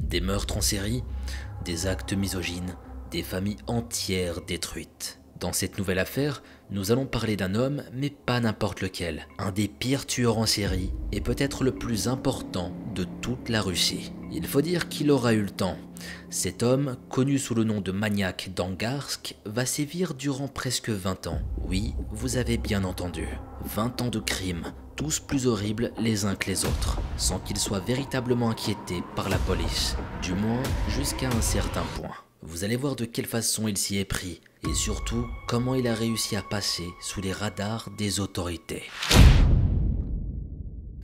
Des meurtres en série, des actes misogynes, des familles entières détruites. Dans cette nouvelle affaire, nous allons parler d'un homme, mais pas n'importe lequel. Un des pires tueurs en série et peut-être le plus important de toute la Russie. Il faut dire qu'il aura eu le temps. Cet homme, connu sous le nom de maniaque d'Angarsk, va sévir durant presque 20 ans. Oui, vous avez bien entendu. 20 ans de crimes, tous plus horribles les uns que les autres, sans qu'il soit véritablement inquiété par la police. Du moins, jusqu'à un certain point. Vous allez voir de quelle façon il s'y est pris, et surtout comment il a réussi à passer sous les radars des autorités.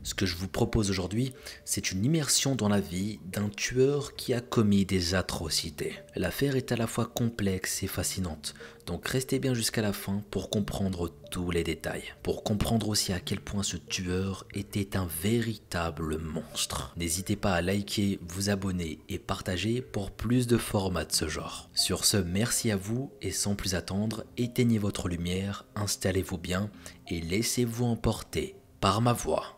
Ce que je vous propose aujourd'hui, c'est une immersion dans la vie d'un tueur qui a commis des atrocités. L'affaire est à la fois complexe et fascinante, donc restez bien jusqu'à la fin pour comprendre tous les détails. Pour comprendre aussi à quel point ce tueur était un véritable monstre. N'hésitez pas à liker, vous abonner et partager pour plus de formats de ce genre. Sur ce, merci à vous et sans plus attendre, éteignez votre lumière, installez-vous bien et laissez-vous emporter par ma voix.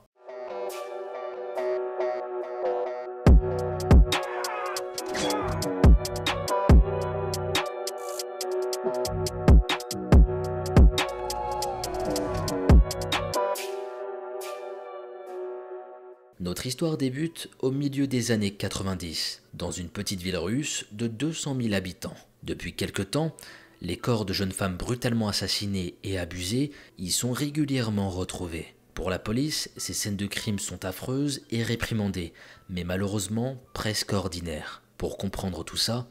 Notre histoire débute au milieu des années 90, dans une petite ville russe de 200 000 habitants. Depuis quelque temps, les corps de jeunes femmes brutalement assassinées et abusées y sont régulièrement retrouvés. Pour la police, ces scènes de crime sont affreuses et réprimandées, mais malheureusement presque ordinaires. Pour comprendre tout ça,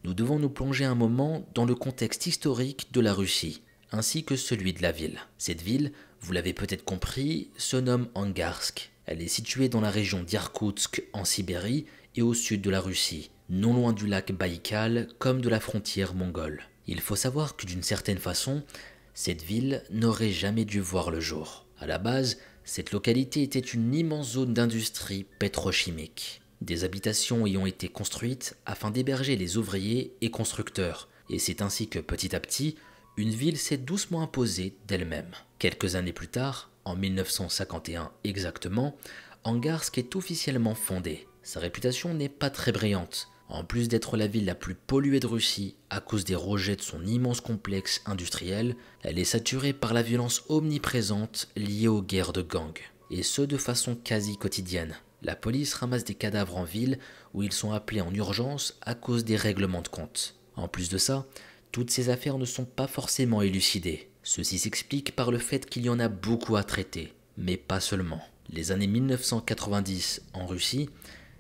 nous devons nous plonger un moment dans le contexte historique de la Russie, ainsi que celui de la ville. Cette ville, vous l'avez peut-être compris, se nomme Angarsk. Elle est située dans la région d'Irkoutsk en Sibérie et au sud de la Russie, non loin du lac Baïkal comme de la frontière mongole. Il faut savoir que d'une certaine façon, cette ville n'aurait jamais dû voir le jour. À la base, cette localité était une immense zone d'industrie pétrochimique. Des habitations y ont été construites afin d'héberger les ouvriers et constructeurs, et c'est ainsi que petit à petit, une ville s'est doucement imposée d'elle-même. Quelques années plus tard, en 1951 exactement, Angarsk est officiellement fondée. Sa réputation n'est pas très brillante. En plus d'être la ville la plus polluée de Russie à cause des rejets de son immense complexe industriel, elle est saturée par la violence omniprésente liée aux guerres de gangs. Et ce de façon quasi quotidienne. La police ramasse des cadavres en ville où ils sont appelés en urgence à cause des règlements de compte. En plus de ça, toutes ces affaires ne sont pas forcément élucidées. Ceci s'explique par le fait qu'il y en a beaucoup à traiter, mais pas seulement. Les années 1990 en Russie,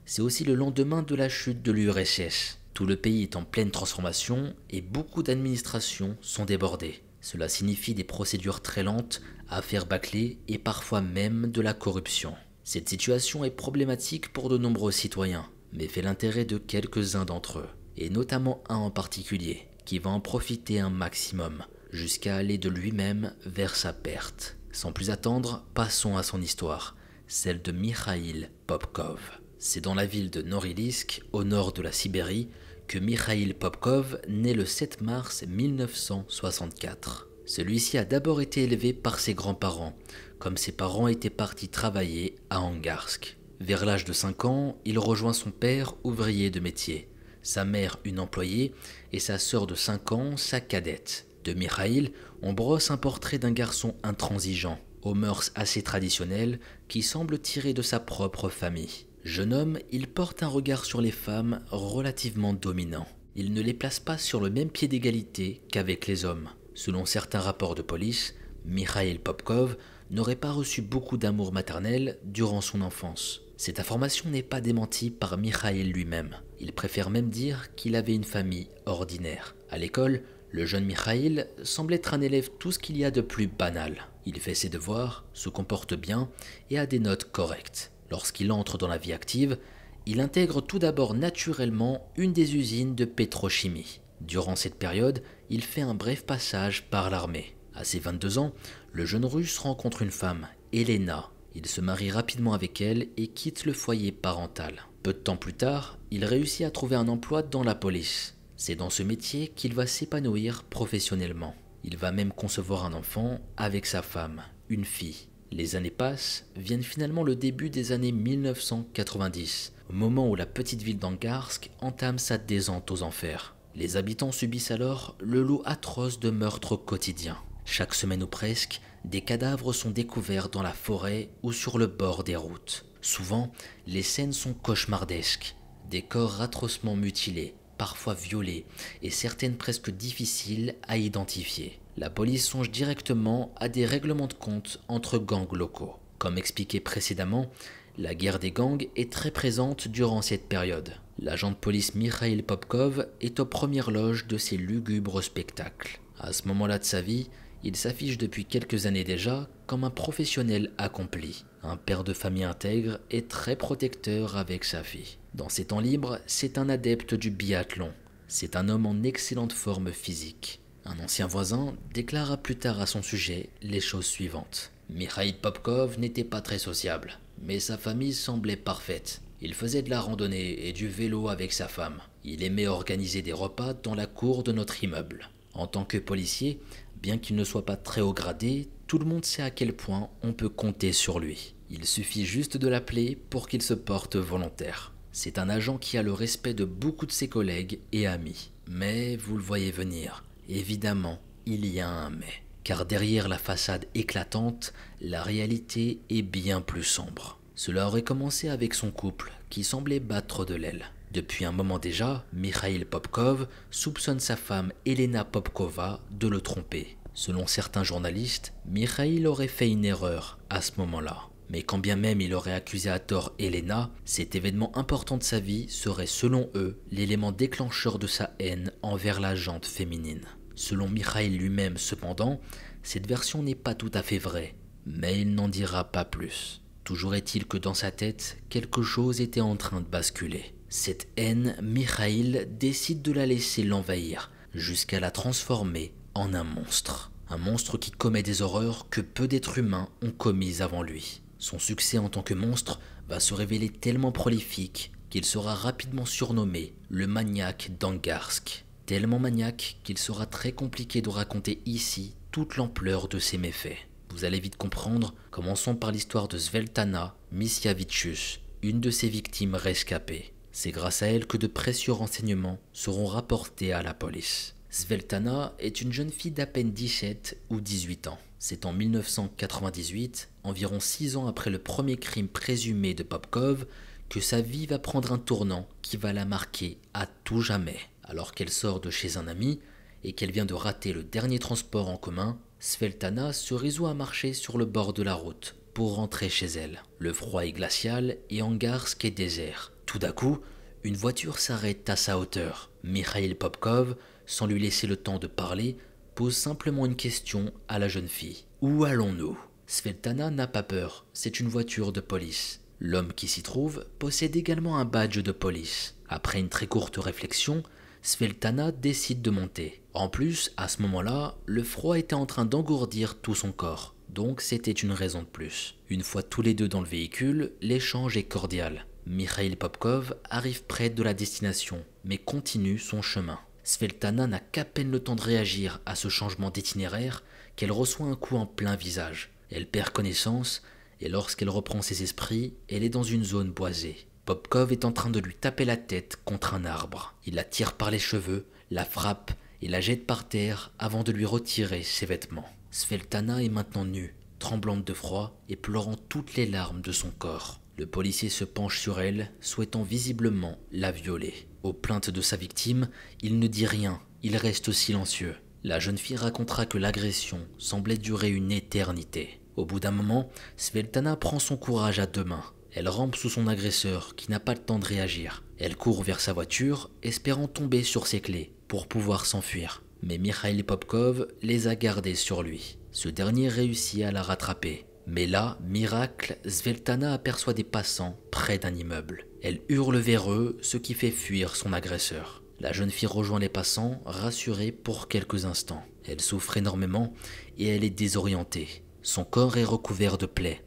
c'est aussi le lendemain de la chute de l'URSS. Tout le pays est en pleine transformation et beaucoup d'administrations sont débordées. Cela signifie des procédures très lentes, affaires bâclées et parfois même de la corruption. Cette situation est problématique pour de nombreux citoyens, mais fait l'intérêt de quelques-uns d'entre eux, et notamment un en particulier, qui va en profiter un maximum, jusqu'à aller de lui-même vers sa perte. Sans plus attendre, passons à son histoire, celle de Mikhail Popkov. C'est dans la ville de Norilsk, au nord de la Sibérie, que Mikhail Popkov naît le 7 mars 1964. Celui-ci a d'abord été élevé par ses grands-parents, comme ses parents étaient partis travailler à Angarsk. Vers l'âge de 5 ans, il rejoint son père, ouvrier de métier, sa mère une employée et sa sœur de 5 ans, sa cadette. De Mikhail, on brosse un portrait d'un garçon intransigeant, aux mœurs assez traditionnelles, qui semble tirer de sa propre famille. Jeune homme, il porte un regard sur les femmes relativement dominant. Il ne les place pas sur le même pied d'égalité qu'avec les hommes. Selon certains rapports de police, Mikhail Popkov n'aurait pas reçu beaucoup d'amour maternel durant son enfance. Cette information n'est pas démentie par Mikhail lui-même. Il préfère même dire qu'il avait une famille ordinaire. À l'école, le jeune Mikhail semble être un élève tout ce qu'il y a de plus banal. Il fait ses devoirs, se comporte bien et a des notes correctes. Lorsqu'il entre dans la vie active, il intègre tout d'abord naturellement une des usines de pétrochimie. Durant cette période, il fait un bref passage par l'armée. À ses 22 ans, le jeune russe rencontre une femme, Elena. Il se marie rapidement avec elle et quitte le foyer parental. Peu de temps plus tard, il réussit à trouver un emploi dans la police. C'est dans ce métier qu'il va s'épanouir professionnellement. Il va même concevoir un enfant avec sa femme, une fille. Les années passent, viennent finalement le début des années 1990, au moment où la petite ville d'Angarsk entame sa descente aux enfers. Les habitants subissent alors le lot atroce de meurtres quotidiens. Chaque semaine ou presque, des cadavres sont découverts dans la forêt ou sur le bord des routes. Souvent, les scènes sont cauchemardesques. Des corps atrocement mutilés, parfois violés, et certaines presque difficiles à identifier. La police songe directement à des règlements de compte entre gangs locaux. Comme expliqué précédemment, la guerre des gangs est très présente durant cette période. L'agent de police Mikhail Popkov est aux premières loges de ces lugubres spectacles. À ce moment-là de sa vie, il s'affiche depuis quelques années déjà comme un professionnel accompli, un père de famille intègre et très protecteur avec sa fille. Dans ses temps libres, c'est un adepte du biathlon. C'est un homme en excellente forme physique. Un ancien voisin déclara plus tard à son sujet les choses suivantes. Mikhail Popkov n'était pas très sociable, mais sa famille semblait parfaite. Il faisait de la randonnée et du vélo avec sa femme. Il aimait organiser des repas dans la cour de notre immeuble. En tant que policier, bien qu'il ne soit pas très haut gradé, tout le monde sait à quel point on peut compter sur lui. Il suffit juste de l'appeler pour qu'il se porte volontaire. C'est un agent qui a le respect de beaucoup de ses collègues et amis. Mais vous le voyez venir, évidemment, il y a un mais. Car derrière la façade éclatante, la réalité est bien plus sombre. Cela aurait commencé avec son couple, qui semblait battre de l'aile. Depuis un moment déjà, Mikhail Popkov soupçonne sa femme Elena Popkova de le tromper. Selon certains journalistes, Mikhail aurait fait une erreur à ce moment-là. Mais quand bien même il aurait accusé à tort Elena, cet événement important de sa vie serait selon eux l'élément déclencheur de sa haine envers la gente féminine. Selon Mikhail lui-même cependant, cette version n'est pas tout à fait vraie, mais il n'en dira pas plus. Toujours est-il que dans sa tête, quelque chose était en train de basculer. Cette haine, Mikhail décide de la laisser l'envahir, jusqu'à la transformer en un monstre. Un monstre qui commet des horreurs que peu d'êtres humains ont commises avant lui. Son succès en tant que monstre va se révéler tellement prolifique qu'il sera rapidement surnommé le maniaque d'Angarsk. Tellement maniaque qu'il sera très compliqué de raconter ici toute l'ampleur de ses méfaits. Vous allez vite comprendre, commençons par l'histoire de Sveltana Misiavicius, une de ses victimes rescapées. C'est grâce à elle que de précieux renseignements seront rapportés à la police. Sveltana est une jeune fille d'à peine 17 ou 18 ans. C'est en 1998, environ 6 ans après le premier crime présumé de Popkov, que sa vie va prendre un tournant qui va la marquer à tout jamais. Alors qu'elle sort de chez un ami et qu'elle vient de rater le dernier transport en commun, Sveltana se résout à marcher sur le bord de la route pour rentrer chez elle. Le froid est glacial et Angarsk est désert. Tout d'un coup, une voiture s'arrête à sa hauteur. Mikhail Popkov, sans lui laisser le temps de parler, pose simplement une question à la jeune fille. Où allons-nous ? Sveltana n'a pas peur, c'est une voiture de police. L'homme qui s'y trouve possède également un badge de police. Après une très courte réflexion, Sveltana décide de monter. En plus, à ce moment-là, le froid était en train d'engourdir tout son corps. Donc c'était une raison de plus. Une fois tous les deux dans le véhicule, l'échange est cordial. Mikhail Popkov arrive près de la destination, mais continue son chemin. Sveltana n'a qu'à peine le temps de réagir à ce changement d'itinéraire qu'elle reçoit un coup en plein visage. Elle perd connaissance et lorsqu'elle reprend ses esprits, elle est dans une zone boisée. Popkov est en train de lui taper la tête contre un arbre. Il la tire par les cheveux, la frappe et la jette par terre avant de lui retirer ses vêtements. Sveltana est maintenant nue, tremblante de froid et pleurant toutes les larmes de son corps. Le policier se penche sur elle, souhaitant visiblement la violer. Aux plaintes de sa victime, il ne dit rien, il reste silencieux. La jeune fille racontera que l'agression semblait durer une éternité. Au bout d'un moment, Sveltana prend son courage à deux mains. Elle rampe sous son agresseur qui n'a pas le temps de réagir. Elle court vers sa voiture, espérant tomber sur ses clés pour pouvoir s'enfuir. Mais Mikhail Popkov les a gardées sur lui. Ce dernier réussit à la rattraper. Mais là, miracle, Sveltana aperçoit des passants près d'un immeuble. Elle hurle vers eux, ce qui fait fuir son agresseur. La jeune fille rejoint les passants, rassurée pour quelques instants. Elle souffre énormément et elle est désorientée. Son corps est recouvert de plaies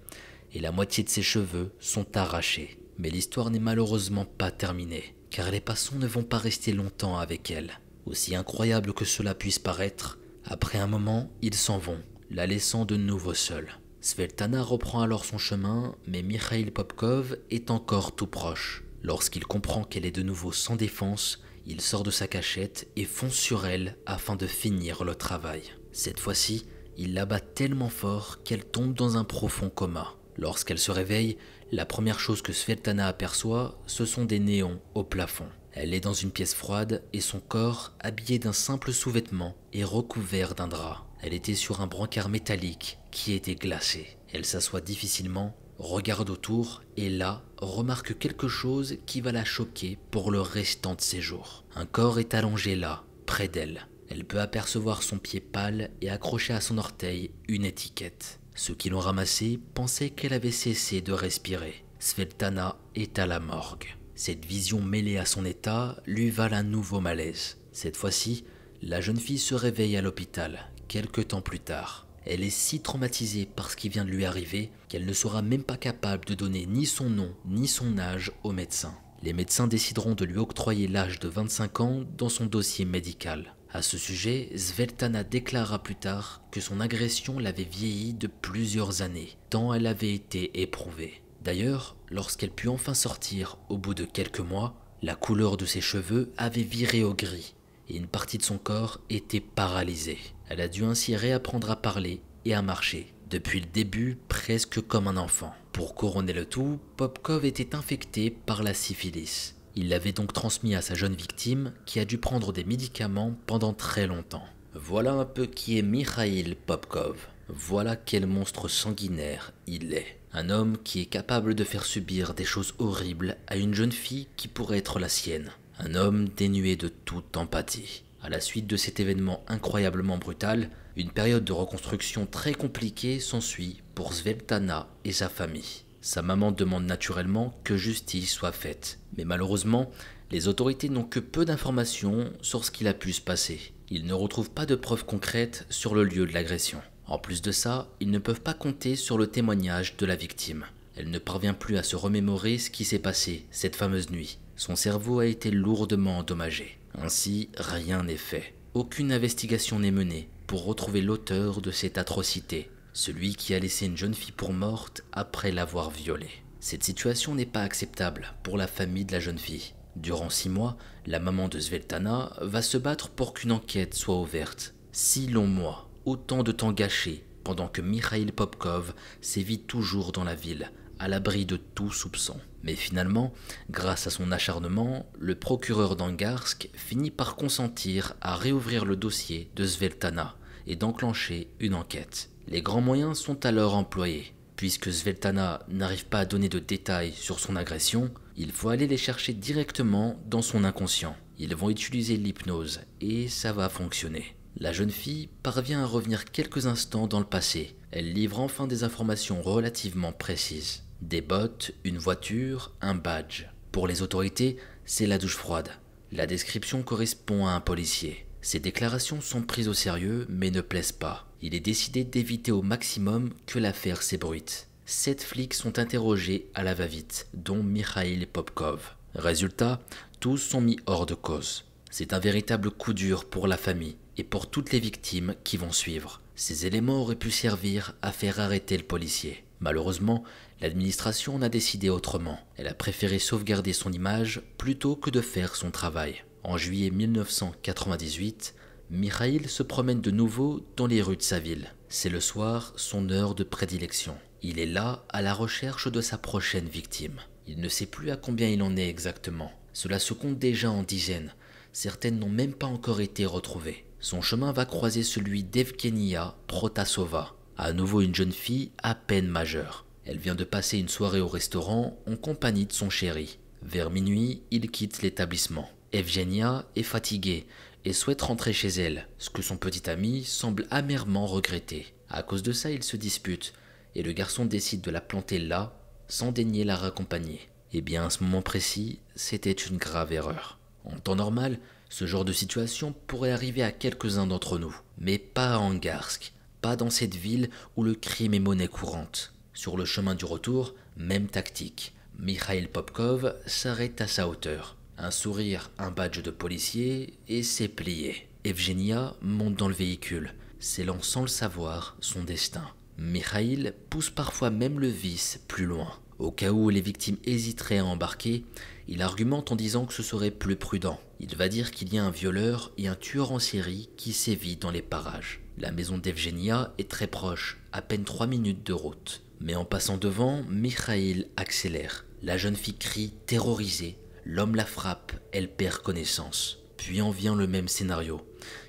et la moitié de ses cheveux sont arrachés. Mais l'histoire n'est malheureusement pas terminée, car les passants ne vont pas rester longtemps avec elle. Aussi incroyable que cela puisse paraître, après un moment, ils s'en vont, la laissant de nouveau seule. Svetlana reprend alors son chemin, mais Mikhail Popkov est encore tout proche. Lorsqu'il comprend qu'elle est de nouveau sans défense, il sort de sa cachette et fonce sur elle afin de finir le travail. Cette fois-ci, il la bat tellement fort qu'elle tombe dans un profond coma. Lorsqu'elle se réveille, la première chose que Svetlana aperçoit, ce sont des néons au plafond. Elle est dans une pièce froide et son corps, habillé d'un simple sous-vêtement, est recouvert d'un drap. Elle était sur un brancard métallique qui était glacé. Elle s'assoit difficilement, regarde autour et là, remarque quelque chose qui va la choquer pour le restant de ses jours. Un corps est allongé là, près d'elle. Elle peut apercevoir son pied pâle et accroché à son orteil une étiquette. Ceux qui l'ont ramassée pensaient qu'elle avait cessé de respirer. Svetlana est à la morgue. Cette vision mêlée à son état lui valent un nouveau malaise. Cette fois-ci, la jeune fille se réveille à l'hôpital, quelque temps plus tard. Elle est si traumatisée par ce qui vient de lui arriver qu'elle ne sera même pas capable de donner ni son nom ni son âge aux médecins. Les médecins décideront de lui octroyer l'âge de 25 ans dans son dossier médical. À ce sujet, Svetlana déclara plus tard que son agression l'avait vieilli de plusieurs années, tant elle avait été éprouvée. D'ailleurs, lorsqu'elle put enfin sortir au bout de quelques mois, la couleur de ses cheveux avait viré au gris et une partie de son corps était paralysée. Elle a dû ainsi réapprendre à parler et à marcher, depuis le début presque comme un enfant. Pour couronner le tout, Popkov était infecté par la syphilis. Il l'avait donc transmis à sa jeune victime qui a dû prendre des médicaments pendant très longtemps. Voilà un peu qui est Mikhail Popkov. Voilà quel monstre sanguinaire il est. Un homme qui est capable de faire subir des choses horribles à une jeune fille qui pourrait être la sienne. Un homme dénué de toute empathie. À la suite de cet événement incroyablement brutal, une période de reconstruction très compliquée s'ensuit pour Svetlana et sa famille. Sa maman demande naturellement que justice soit faite. Mais malheureusement, les autorités n'ont que peu d'informations sur ce qu'il a pu se passer. Ils ne retrouvent pas de preuves concrètes sur le lieu de l'agression. En plus de ça, ils ne peuvent pas compter sur le témoignage de la victime. Elle ne parvient plus à se remémorer ce qui s'est passé cette fameuse nuit. Son cerveau a été lourdement endommagé. Ainsi, rien n'est fait. Aucune investigation n'est menée pour retrouver l'auteur de cette atrocité, celui qui a laissé une jeune fille pour morte après l'avoir violée. Cette situation n'est pas acceptable pour la famille de la jeune fille. Durant 6 mois, la maman de Svetlana va se battre pour qu'une enquête soit ouverte. 6 longs mois. Autant de temps gâché, pendant que Mikhail Popkov sévit toujours dans la ville, à l'abri de tout soupçon. Mais finalement, grâce à son acharnement, le procureur d'Angarsk finit par consentir à réouvrir le dossier de Svetlana et d'enclencher une enquête. Les grands moyens sont alors employés. Puisque Svetlana n'arrive pas à donner de détails sur son agression, il faut aller les chercher directement dans son inconscient. Ils vont utiliser l'hypnose et ça va fonctionner. La jeune fille parvient à revenir quelques instants dans le passé. Elle livre enfin des informations relativement précises. Des bottes, une voiture, un badge. Pour les autorités, c'est la douche froide. La description correspond à un policier. Ces déclarations sont prises au sérieux mais ne plaisent pas. Il est décidé d'éviter au maximum que l'affaire s'ébruite. 7 flics sont interrogés à la va-vite, dont Mikhail Popkov. Résultat, tous sont mis hors de cause. C'est un véritable coup dur pour la famille et pour toutes les victimes qui vont suivre. Ces éléments auraient pu servir à faire arrêter le policier. Malheureusement, l'administration en a décidé autrement. Elle a préféré sauvegarder son image plutôt que de faire son travail. En juillet 1998, Mikhail se promène de nouveau dans les rues de sa ville. C'est le soir, son heure de prédilection. Il est là à la recherche de sa prochaine victime. Il ne sait plus à combien il en est exactement. Cela se compte déjà en dizaines. Certaines n'ont même pas encore été retrouvées. Son chemin va croiser celui d'Evgenia Protasova, à nouveau une jeune fille à peine majeure. Elle vient de passer une soirée au restaurant en compagnie de son chéri. Vers minuit, il quitte l'établissement. Evgenia est fatiguée et souhaite rentrer chez elle, ce que son petit ami semble amèrement regretter. À cause de ça, ils se disputent et le garçon décide de la planter là, sans daigner la raccompagner. Et bien à ce moment précis, c'était une grave erreur. En temps normal, ce genre de situation pourrait arriver à quelques-uns d'entre nous, mais pas à Angarsk, pas dans cette ville où le crime est monnaie courante. Sur le chemin du retour, même tactique. Mikhail Popkov s'arrête à sa hauteur. Un sourire, un badge de policier et c'est plié. Evgenia monte dans le véhicule, scellant sans le savoir son destin. Mikhail pousse parfois même le vice plus loin. Au cas où les victimes hésiteraient à embarquer, il argumente en disant que ce serait plus prudent. Il va dire qu'il y a un violeur et un tueur en série qui sévit dans les parages. La maison d'Evgenia est très proche, à peine 3 minutes de route. Mais en passant devant, Mikhail accélère. La jeune fille crie, terrorisée. L'homme la frappe, elle perd connaissance. Puis en vient le même scénario.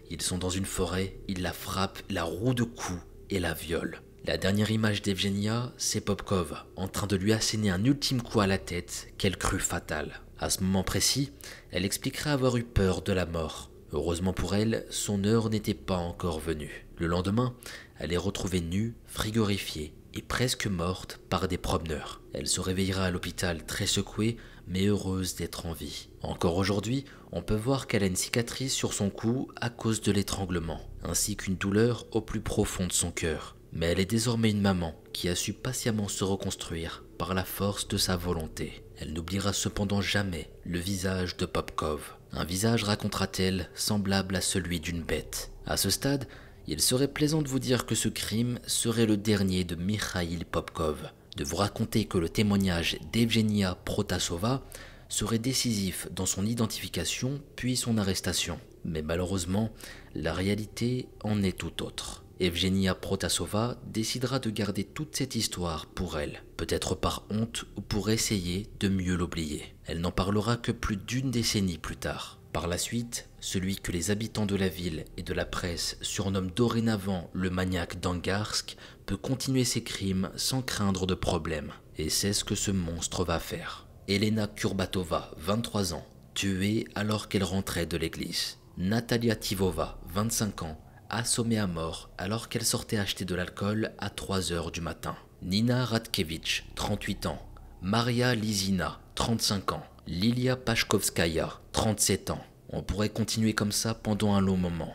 Ils sont dans une forêt, il la frappe, la roue de coups et la viole. La dernière image d'Evgenia, c'est Popkov, en train de lui asséner un ultime coup à la tête qu'elle crut fatal. À ce moment précis, elle expliquera avoir eu peur de la mort. Heureusement pour elle, son heure n'était pas encore venue. Le lendemain, elle est retrouvée nue, frigorifiée et presque morte par des promeneurs. Elle se réveillera à l'hôpital très secouée, mais heureuse d'être en vie. Encore aujourd'hui, on peut voir qu'elle a une cicatrice sur son cou à cause de l'étranglement, ainsi qu'une douleur au plus profond de son cœur. Mais elle est désormais une maman qui a su patiemment se reconstruire par la force de sa volonté. Elle n'oubliera cependant jamais le visage de Popkov. Un visage, racontera-t-elle, semblable à celui d'une bête. À ce stade, il serait plaisant de vous dire que ce crime serait le dernier de Mikhail Popkov, de vous raconter que le témoignage d'Evgenia Protasova serait décisif dans son identification puis son arrestation. Mais malheureusement, la réalité en est tout autre. Evgenia Protasova décidera de garder toute cette histoire pour elle, peut-être par honte ou pour essayer de mieux l'oublier. Elle n'en parlera que plus d'une décennie plus tard. Par la suite, celui que les habitants de la ville et de la presse surnomment dorénavant le maniaque d'Angarsk peut continuer ses crimes sans craindre de problème. Et c'est ce que ce monstre va faire. Elena Kurbatova, 23 ans, tuée alors qu'elle rentrait de l'église. Natalia Tivova, 25 ans, assommée à mort alors qu'elle sortait acheter de l'alcool à 3 heures du matin. Nina Radkevich, 38 ans. Maria Lizina, 35 ans. Lilia Pashkovskaya, 37 ans. On pourrait continuer comme ça pendant un long moment.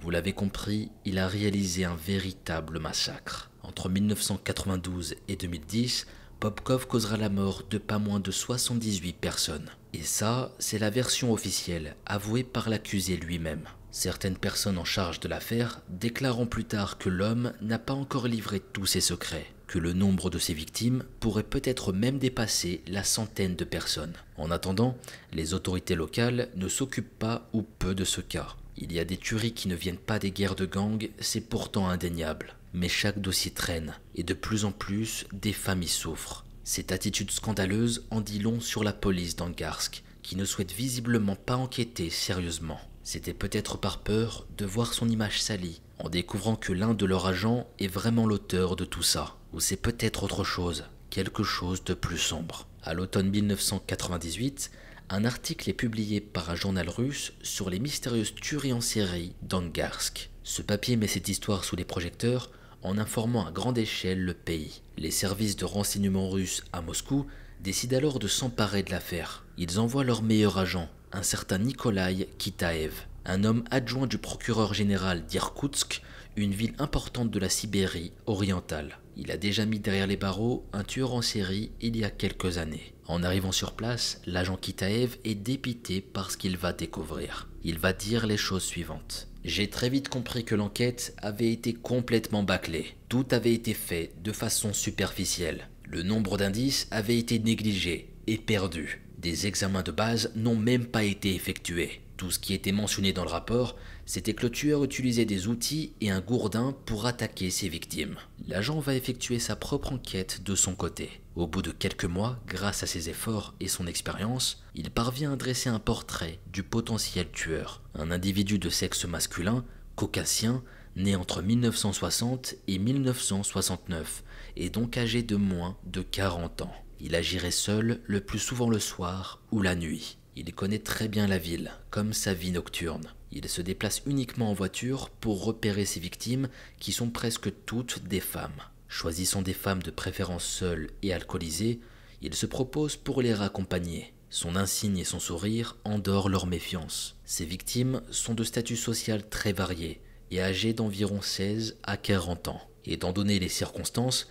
Vous l'avez compris, il a réalisé un véritable massacre. Entre 1992 et 2010, Popkov causera la mort de pas moins de 78 personnes. Et ça, c'est la version officielle, avouée par l'accusé lui-même. Certaines personnes en charge de l'affaire déclareront plus tard que l'homme n'a pas encore livré tous ses secrets, que le nombre de ses victimes pourrait peut-être même dépasser la centaine de personnes. En attendant, les autorités locales ne s'occupent pas ou peu de ce cas. Il y a des tueries qui ne viennent pas des guerres de gangs, c'est pourtant indéniable. Mais chaque dossier traîne, et de plus en plus, des familles souffrent. Cette attitude scandaleuse en dit long sur la police d'Angarsk, qui ne souhaite visiblement pas enquêter sérieusement. C'était peut-être par peur de voir son image salie, en découvrant que l'un de leurs agents est vraiment l'auteur de tout ça. Ou c'est peut-être autre chose, quelque chose de plus sombre. À l'automne 1998, un article est publié par un journal russe sur les mystérieuses tueries en série d'Angarsk. Ce papier met cette histoire sous les projecteurs en informant à grande échelle le pays. Les services de renseignement russes à Moscou décident alors de s'emparer de l'affaire. Ils envoient leur meilleur agent, un certain Nikolai Kitaev, un homme adjoint du procureur général d'Irkoutsk, une ville importante de la Sibérie orientale. Il a déjà mis derrière les barreaux un tueur en série il y a quelques années. En arrivant sur place, l'agent Kitaev est dépité par ce qu'il va découvrir. Il va dire les choses suivantes. J'ai très vite compris que l'enquête avait été complètement bâclée. Tout avait été fait de façon superficielle. Le nombre d'indices avait été négligé et perdu. Des examens de base n'ont même pas été effectués. Tout ce qui était mentionné dans le rapport, c'était que le tueur utilisait des outils et un gourdin pour attaquer ses victimes. L'agent va effectuer sa propre enquête de son côté. Au bout de quelques mois, grâce à ses efforts et son expérience, il parvient à dresser un portrait du potentiel tueur. Un individu de sexe masculin, caucasien, né entre 1960 et 1969, et donc âgé de moins de 40 ans. Il agirait seul, le plus souvent le soir ou la nuit. Il connaît très bien la ville, comme sa vie nocturne. Il se déplace uniquement en voiture pour repérer ses victimes, qui sont presque toutes des femmes. Choisissant des femmes de préférence seules et alcoolisées, il se propose pour les raccompagner. Son insigne et son sourire endorent leur méfiance. Ses victimes sont de statut social très varié et âgées d'environ 16 à 40 ans. Étant donné les circonstances,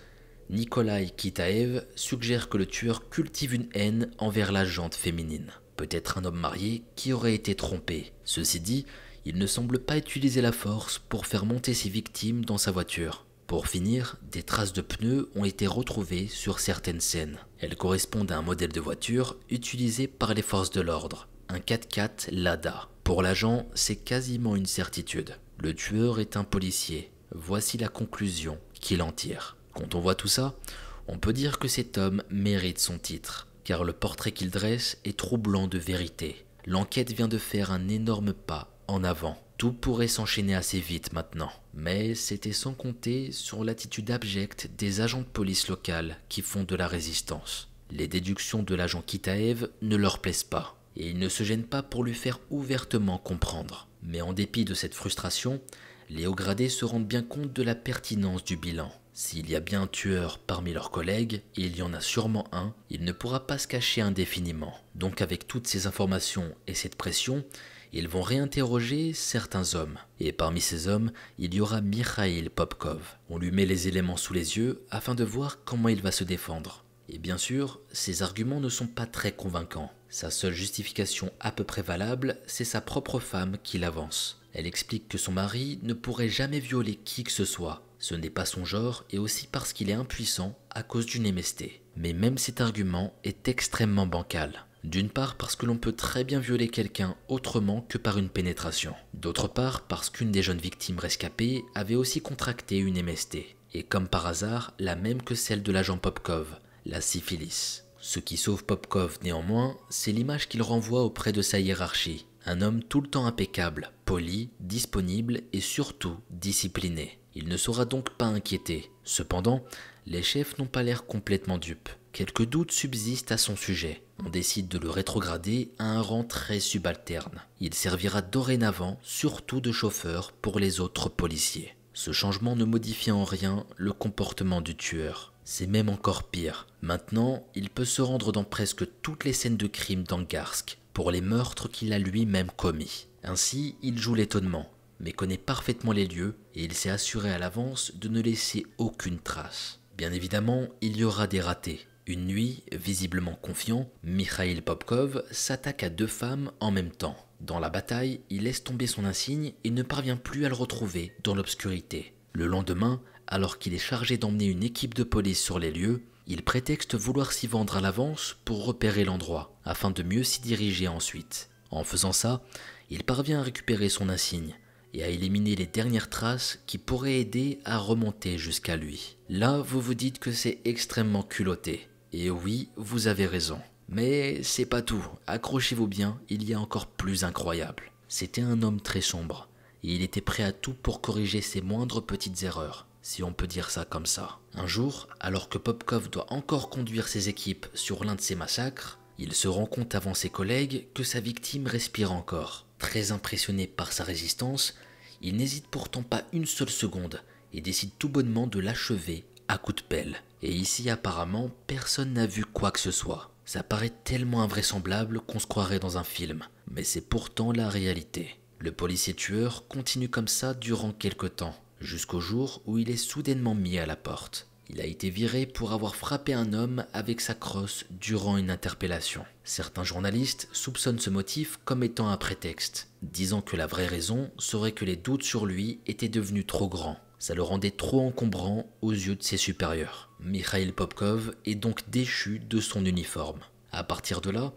Nikolai Kitaev suggère que le tueur cultive une haine envers la gente féminine. Peut-être un homme marié qui aurait été trompé. Ceci dit, il ne semble pas utiliser la force pour faire monter ses victimes dans sa voiture. Pour finir, des traces de pneus ont été retrouvées sur certaines scènes. Elles correspondent à un modèle de voiture utilisé par les forces de l'ordre, un 4x4 Lada. Pour l'agent, c'est quasiment une certitude. Le tueur est un policier. Voici la conclusion qu'il en tire. Quand on voit tout ça, on peut dire que cet homme mérite son titre, car le portrait qu'il dresse est troublant de vérité. L'enquête vient de faire un énorme pas en avant. Tout pourrait s'enchaîner assez vite maintenant, mais c'était sans compter sur l'attitude abjecte des agents de police locales qui font de la résistance. Les déductions de l'agent Kitaev ne leur plaisent pas, et ils ne se gênent pas pour lui faire ouvertement comprendre. Mais en dépit de cette frustration, les hauts gradés se rendent bien compte de la pertinence du bilan. S'il y a bien un tueur parmi leurs collègues, et il y en a sûrement un, il ne pourra pas se cacher indéfiniment. Donc avec toutes ces informations et cette pression, ils vont réinterroger certains hommes. Et parmi ces hommes, il y aura Mikhail Popkov. On lui met les éléments sous les yeux afin de voir comment il va se défendre. Et bien sûr, ses arguments ne sont pas très convaincants. Sa seule justification à peu près valable, c'est sa propre femme qui l'avance. Elle explique que son mari ne pourrait jamais violer qui que ce soit. Ce n'est pas son genre et aussi parce qu'il est impuissant à cause d'une MST. Mais même cet argument est extrêmement bancal. D'une part parce que l'on peut très bien violer quelqu'un autrement que par une pénétration. D'autre part parce qu'une des jeunes victimes rescapées avait aussi contracté une MST. Et comme par hasard, la même que celle de l'agent Popkov, la syphilis. Ce qui sauve Popkov néanmoins, c'est l'image qu'il renvoie auprès de sa hiérarchie. Un homme tout le temps impeccable, poli, disponible et surtout discipliné. Il ne sera donc pas inquiété. Cependant, les chefs n'ont pas l'air complètement dupes. Quelques doutes subsistent à son sujet. On décide de le rétrograder à un rang très subalterne. Il servira dorénavant surtout de chauffeur pour les autres policiers. Ce changement ne modifie en rien le comportement du tueur. C'est même encore pire. Maintenant, il peut se rendre dans presque toutes les scènes de crime d'Angarsk pour les meurtres qu'il a lui-même commis. Ainsi, il joue l'étonnement, mais connaît parfaitement les lieux et il s'est assuré à l'avance de ne laisser aucune trace. Bien évidemment, il y aura des ratés. Une nuit, visiblement confiant, Mikhail Popkov s'attaque à deux femmes en même temps. Dans la bataille, il laisse tomber son insigne et ne parvient plus à le retrouver dans l'obscurité. Le lendemain, alors qu'il est chargé d'emmener une équipe de police sur les lieux, il prétexte vouloir s'y vendre à l'avance pour repérer l'endroit, afin de mieux s'y diriger ensuite. En faisant ça, il parvient à récupérer son insigne et à éliminer les dernières traces qui pourraient aider à remonter jusqu'à lui. Là, vous vous dites que c'est extrêmement culotté. Et oui, vous avez raison. Mais c'est pas tout. Accrochez-vous bien, il y a encore plus incroyable. C'était un homme très sombre, et il était prêt à tout pour corriger ses moindres petites erreurs, si on peut dire ça comme ça. Un jour, alors que Popkov doit encore conduire ses équipes sur l'un de ces massacres, il se rend compte avant ses collègues que sa victime respire encore. Très impressionné par sa résistance, il n'hésite pourtant pas une seule seconde et décide tout bonnement de l'achever à coups de pelle. Et ici apparemment personne n'a vu quoi que ce soit. Ça paraît tellement invraisemblable qu'on se croirait dans un film, mais c'est pourtant la réalité. Le policier tueur continue comme ça durant quelque temps, jusqu'au jour où il est soudainement mis à la porte. Il a été viré pour avoir frappé un homme avec sa crosse durant une interpellation. Certains journalistes soupçonnent ce motif comme étant un prétexte, disant que la vraie raison serait que les doutes sur lui étaient devenus trop grands. Ça le rendait trop encombrant aux yeux de ses supérieurs. Mikhail Popkov est donc déchu de son uniforme. À partir de là,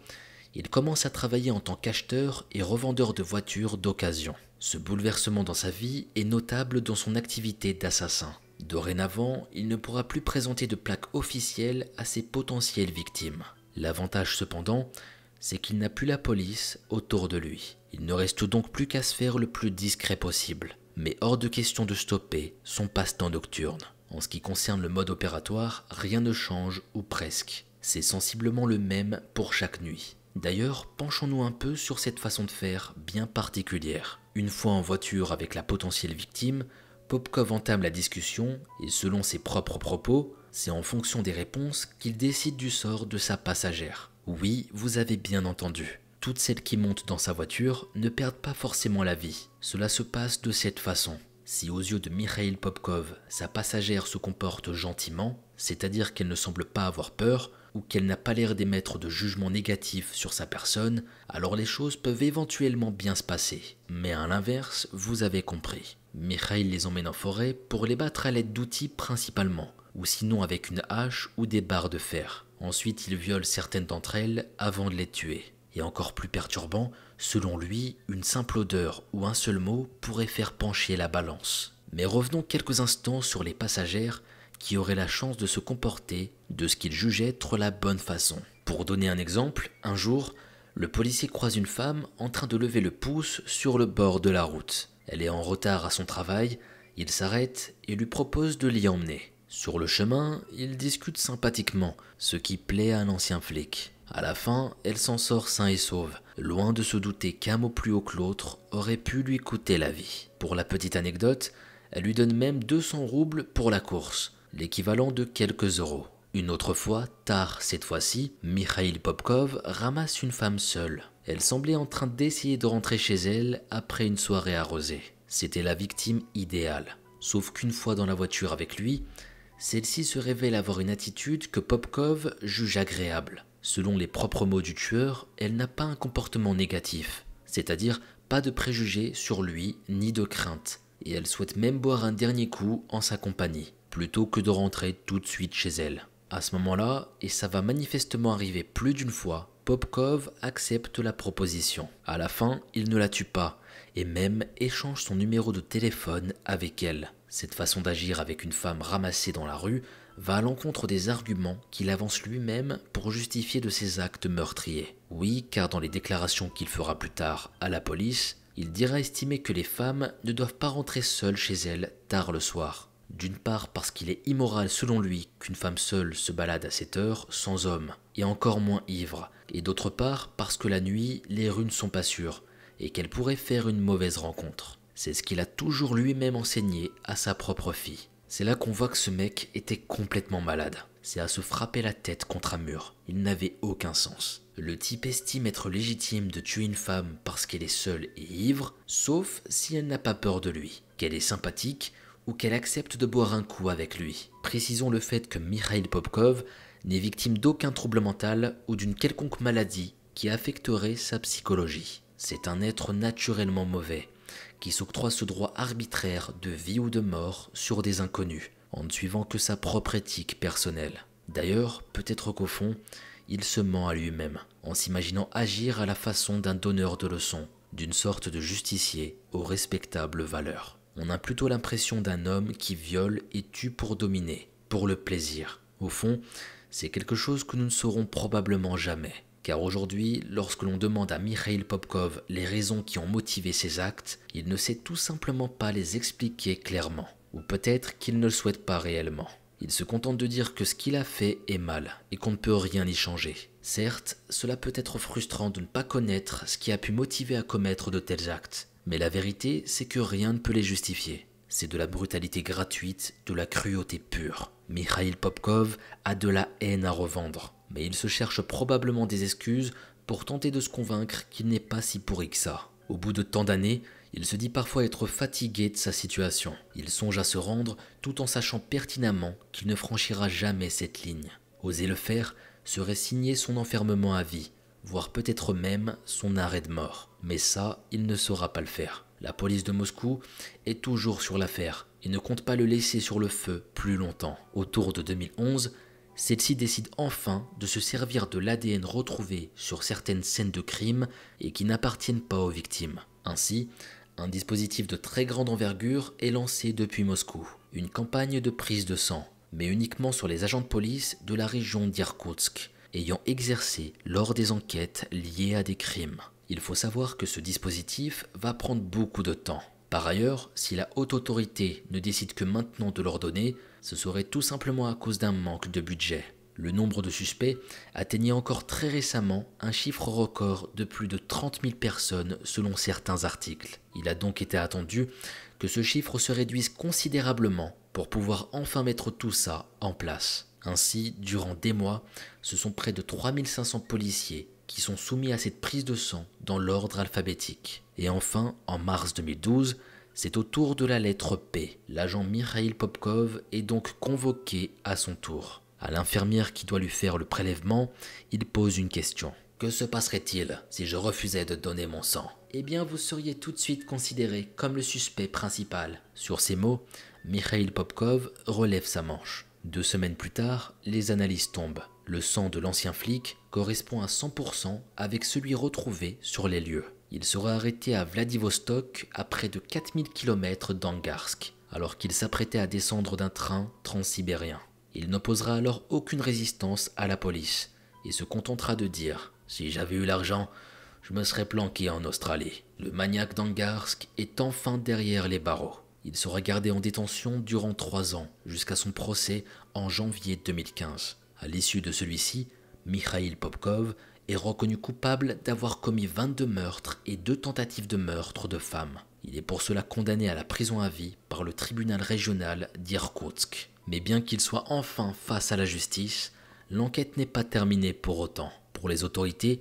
il commence à travailler en tant qu'acheteur et revendeur de voitures d'occasion. Ce bouleversement dans sa vie est notable dans son activité d'assassin. Dorénavant, il ne pourra plus présenter de plaque officielle à ses potentielles victimes. L'avantage cependant, c'est qu'il n'a plus la police autour de lui. Il ne reste donc plus qu'à se faire le plus discret possible. Mais hors de question de stopper son passe-temps nocturne. En ce qui concerne le mode opératoire, rien ne change ou presque. C'est sensiblement le même pour chaque nuit. D'ailleurs, penchons-nous un peu sur cette façon de faire bien particulière. Une fois en voiture avec la potentielle victime, Popkov entame la discussion et selon ses propres propos, c'est en fonction des réponses qu'il décide du sort de sa passagère. Oui, vous avez bien entendu. Toutes celles qui montent dans sa voiture ne perdent pas forcément la vie. Cela se passe de cette façon. Si aux yeux de Mikhail Popkov, sa passagère se comporte gentiment, c'est-à-dire qu'elle ne semble pas avoir peur, ou qu'elle n'a pas l'air d'émettre de jugement négatif sur sa personne, alors les choses peuvent éventuellement bien se passer. Mais à l'inverse, vous avez compris. Mikhail les emmène en forêt pour les battre à l'aide d'outils principalement, ou sinon avec une hache ou des barres de fer. Ensuite, il viole certaines d'entre elles avant de les tuer. Et encore plus perturbant, selon lui, une simple odeur ou un seul mot pourrait faire pencher la balance. Mais revenons quelques instants sur les passagères qui auraient la chance de se comporter de ce qu'ils jugeaient être la bonne façon. Pour donner un exemple, un jour, le policier croise une femme en train de lever le pouce sur le bord de la route. Elle est en retard à son travail, il s'arrête et lui propose de l'y emmener. Sur le chemin, ils discutent sympathiquement, ce qui plaît à un ancien flic. À la fin, elle s'en sort sain et sauve, loin de se douter qu'un mot plus haut que l'autre aurait pu lui coûter la vie. Pour la petite anecdote, elle lui donne même 200 roubles pour la course, l'équivalent de quelques euros. Une autre fois, tard cette fois-ci, Mikhail Popkov ramasse une femme seule. Elle semblait en train d'essayer de rentrer chez elle après une soirée arrosée. C'était la victime idéale. Sauf qu'une fois dans la voiture avec lui, celle-ci se révèle avoir une attitude que Popkov juge agréable. Selon les propres mots du tueur, elle n'a pas un comportement négatif, c'est-à-dire pas de préjugés sur lui ni de crainte, et elle souhaite même boire un dernier coup en sa compagnie, plutôt que de rentrer tout de suite chez elle. À ce moment-là, et ça va manifestement arriver plus d'une fois, Popkov accepte la proposition. À la fin, il ne la tue pas, et même échange son numéro de téléphone avec elle. Cette façon d'agir avec une femme ramassée dans la rue va à l'encontre des arguments qu'il avance lui-même pour justifier de ses actes meurtriers. Oui, car dans les déclarations qu'il fera plus tard à la police, il dira estimer que les femmes ne doivent pas rentrer seules chez elles tard le soir. D'une part parce qu'il est immoral selon lui qu'une femme seule se balade à cette heure sans homme, et encore moins ivre, et d'autre part parce que la nuit, les rues ne sont pas sûres, et qu'elle pourrait faire une mauvaise rencontre. C'est ce qu'il a toujours lui-même enseigné à sa propre fille. C'est là qu'on voit que ce mec était complètement malade. C'est à se frapper la tête contre un mur. Il n'avait aucun sens. Le type estime être légitime de tuer une femme parce qu'elle est seule et ivre, sauf si elle n'a pas peur de lui, qu'elle est sympathique ou qu'elle accepte de boire un coup avec lui. Précisons le fait que Mikhail Popkov n'est victime d'aucun trouble mental ou d'une quelconque maladie qui affecterait sa psychologie. C'est un être naturellement mauvais, qui s'octroie ce droit arbitraire de vie ou de mort sur des inconnus, en ne suivant que sa propre éthique personnelle. D'ailleurs, peut-être qu'au fond, il se ment à lui-même, en s'imaginant agir à la façon d'un donneur de leçons, d'une sorte de justicier aux respectables valeurs. On a plutôt l'impression d'un homme qui viole et tue pour dominer, pour le plaisir. Au fond, c'est quelque chose que nous ne saurons probablement jamais. Car aujourd'hui, lorsque l'on demande à Mikhail Popkov les raisons qui ont motivé ses actes, il ne sait tout simplement pas les expliquer clairement. Ou peut-être qu'il ne le souhaite pas réellement. Il se contente de dire que ce qu'il a fait est mal et qu'on ne peut rien y changer. Certes, cela peut être frustrant de ne pas connaître ce qui a pu motiver à commettre de tels actes. Mais la vérité, c'est que rien ne peut les justifier. C'est de la brutalité gratuite, de la cruauté pure. Mikhail Popkov a de la haine à revendre. Mais il se cherche probablement des excuses pour tenter de se convaincre qu'il n'est pas si pourri que ça. Au bout de tant d'années, il se dit parfois être fatigué de sa situation. Il songe à se rendre tout en sachant pertinemment qu'il ne franchira jamais cette ligne. Oser le faire serait signer son enfermement à vie, voire peut-être même son arrêt de mort. Mais ça, il ne saura pas le faire. La police de Moscou est toujours sur l'affaire et ne compte pas le laisser sur le feu plus longtemps. Autour de 2011, celle-ci décide enfin de se servir de l'ADN retrouvé sur certaines scènes de crime et qui n'appartiennent pas aux victimes. Ainsi, un dispositif de très grande envergure est lancé depuis Moscou. Une campagne de prise de sang, mais uniquement sur les agents de police de la région d'Irkoutsk, ayant exercé lors des enquêtes liées à des crimes. Il faut savoir que ce dispositif va prendre beaucoup de temps. Par ailleurs, si la haute autorité ne décide que maintenant de l'ordonner, ce serait tout simplement à cause d'un manque de budget. Le nombre de suspects atteignait encore très récemment un chiffre record de plus de 30 000 personnes selon certains articles. Il a donc été attendu que ce chiffre se réduise considérablement pour pouvoir enfin mettre tout ça en place. Ainsi, durant des mois, ce sont près de 3500 policiers qui sont soumis à cette prise de sang dans l'ordre alphabétique. Et enfin, en mars 2012, c'est au tour de la lettre P. L'agent Mikhail Popkov est donc convoqué à son tour. À l'infirmière qui doit lui faire le prélèvement, il pose une question. Que se passerait-il si je refusais de donner mon sang? Eh bien, vous seriez tout de suite considéré comme le suspect principal. Sur ces mots, Mikhail Popkov relève sa manche. 2 semaines plus tard, les analyses tombent. Le sang de l'ancien flic correspond à 100% avec celui retrouvé sur les lieux. Il sera arrêté à Vladivostok à près de 4000 km d'Angarsk, alors qu'il s'apprêtait à descendre d'un train transsibérien. Il n'opposera alors aucune résistance à la police et se contentera de dire « Si j'avais eu l'argent, je me serais planqué en Australie. » Le maniaque d'Angarsk est enfin derrière les barreaux. Il sera gardé en détention durant 3 ans, jusqu'à son procès en janvier 2015. À l'issue de celui-ci, Mikhail Popkov est reconnu coupable d'avoir commis 22 meurtres et 2 tentatives de meurtre de femmes. Il est pour cela condamné à la prison à vie par le tribunal régional d'Irkoutsk. Mais bien qu'il soit enfin face à la justice, l'enquête n'est pas terminée pour autant. Pour les autorités,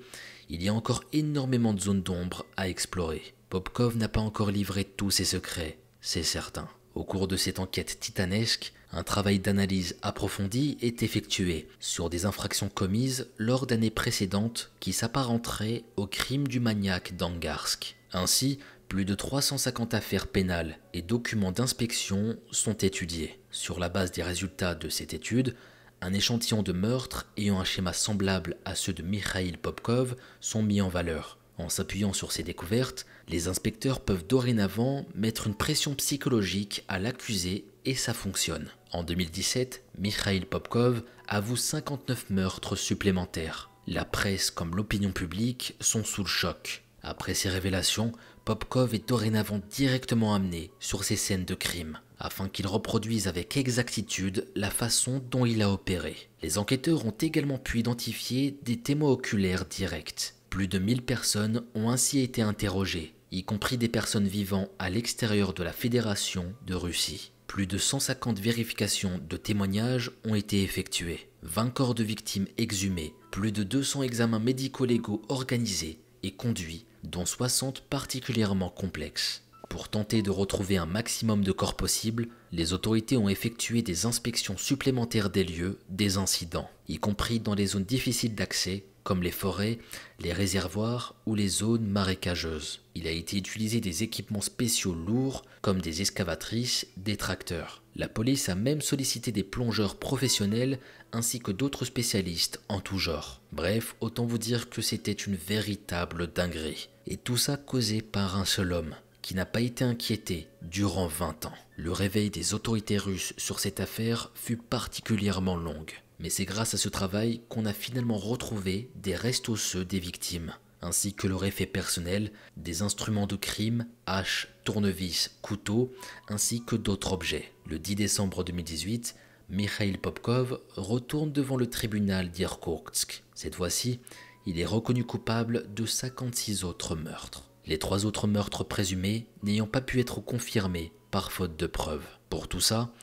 il y a encore énormément de zones d'ombre à explorer. Popkov n'a pas encore livré tous ses secrets, c'est certain. Au cours de cette enquête titanesque, un travail d'analyse approfondi est effectué sur des infractions commises lors d'années précédentes qui s'apparenteraient au crime du maniaque d'Angarsk. Ainsi, plus de 350 affaires pénales et documents d'inspection sont étudiés. Sur la base des résultats de cette étude, un échantillon de meurtres ayant un schéma semblable à ceux de Mikhail Popkov sont mis en valeur. En s'appuyant sur ces découvertes, les inspecteurs peuvent dorénavant mettre une pression psychologique à l'accusé et ça fonctionne. En 2017, Mikhail Popkov avoue 59 meurtres supplémentaires. La presse comme l'opinion publique sont sous le choc. Après ces révélations, Popkov est dorénavant directement amené sur ces scènes de crime, afin qu'il reproduise avec exactitude la façon dont il a opéré. Les enquêteurs ont également pu identifier des témoins oculaires directs. Plus de 1000 personnes ont ainsi été interrogées, y compris des personnes vivant à l'extérieur de la Fédération de Russie. Plus de 150 vérifications de témoignages ont été effectuées, 20 corps de victimes exhumés, plus de 200 examens médico-légaux organisés et conduits, dont 60 particulièrement complexes. Pour tenter de retrouver un maximum de corps possible, les autorités ont effectué des inspections supplémentaires des lieux des incidents, y compris dans les zones difficiles d'accès, comme les forêts, les réservoirs ou les zones marécageuses. Il a été utilisé des équipements spéciaux lourds, comme des excavatrices, des tracteurs. La police a même sollicité des plongeurs professionnels ainsi que d'autres spécialistes en tout genre. Bref, autant vous dire que c'était une véritable dinguerie. Et tout ça causé par un seul homme, qui n'a pas été inquiété durant 20 ans. Le réveil des autorités russes sur cette affaire fut particulièrement longue. Mais c'est grâce à ce travail qu'on a finalement retrouvé des restes osseux des victimes, ainsi que leur effet personnel, des instruments de crime, haches, tournevis, couteaux, ainsi que d'autres objets. Le 10 décembre 2018, Mikhail Popkov retourne devant le tribunal d'Irkoutsk. Cette fois-ci, il est reconnu coupable de 56 autres meurtres. Les 3 autres meurtres présumés n'ayant pas pu être confirmés par faute de preuves. Pour tout ça,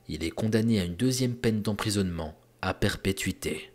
il est condamné à une 2e peine d'emprisonnement à perpétuité.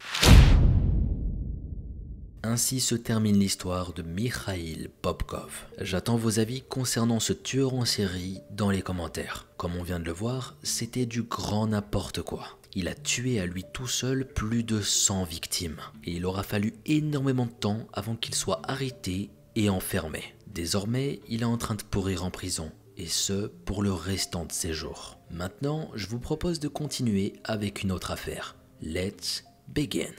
Ainsi se termine l'histoire de Mikhail Popkov. J'attends vos avis concernant ce tueur en série dans les commentaires. Comme on vient de le voir, c'était du grand n'importe quoi. Il a tué à lui tout seul plus de 100 victimes. Et il aura fallu énormément de temps avant qu'il soit arrêté et enfermé. Désormais, il est en train de pourrir en prison. Et ce, pour le restant de ses jours. Maintenant, je vous propose de continuer avec une autre affaire. Let's begin.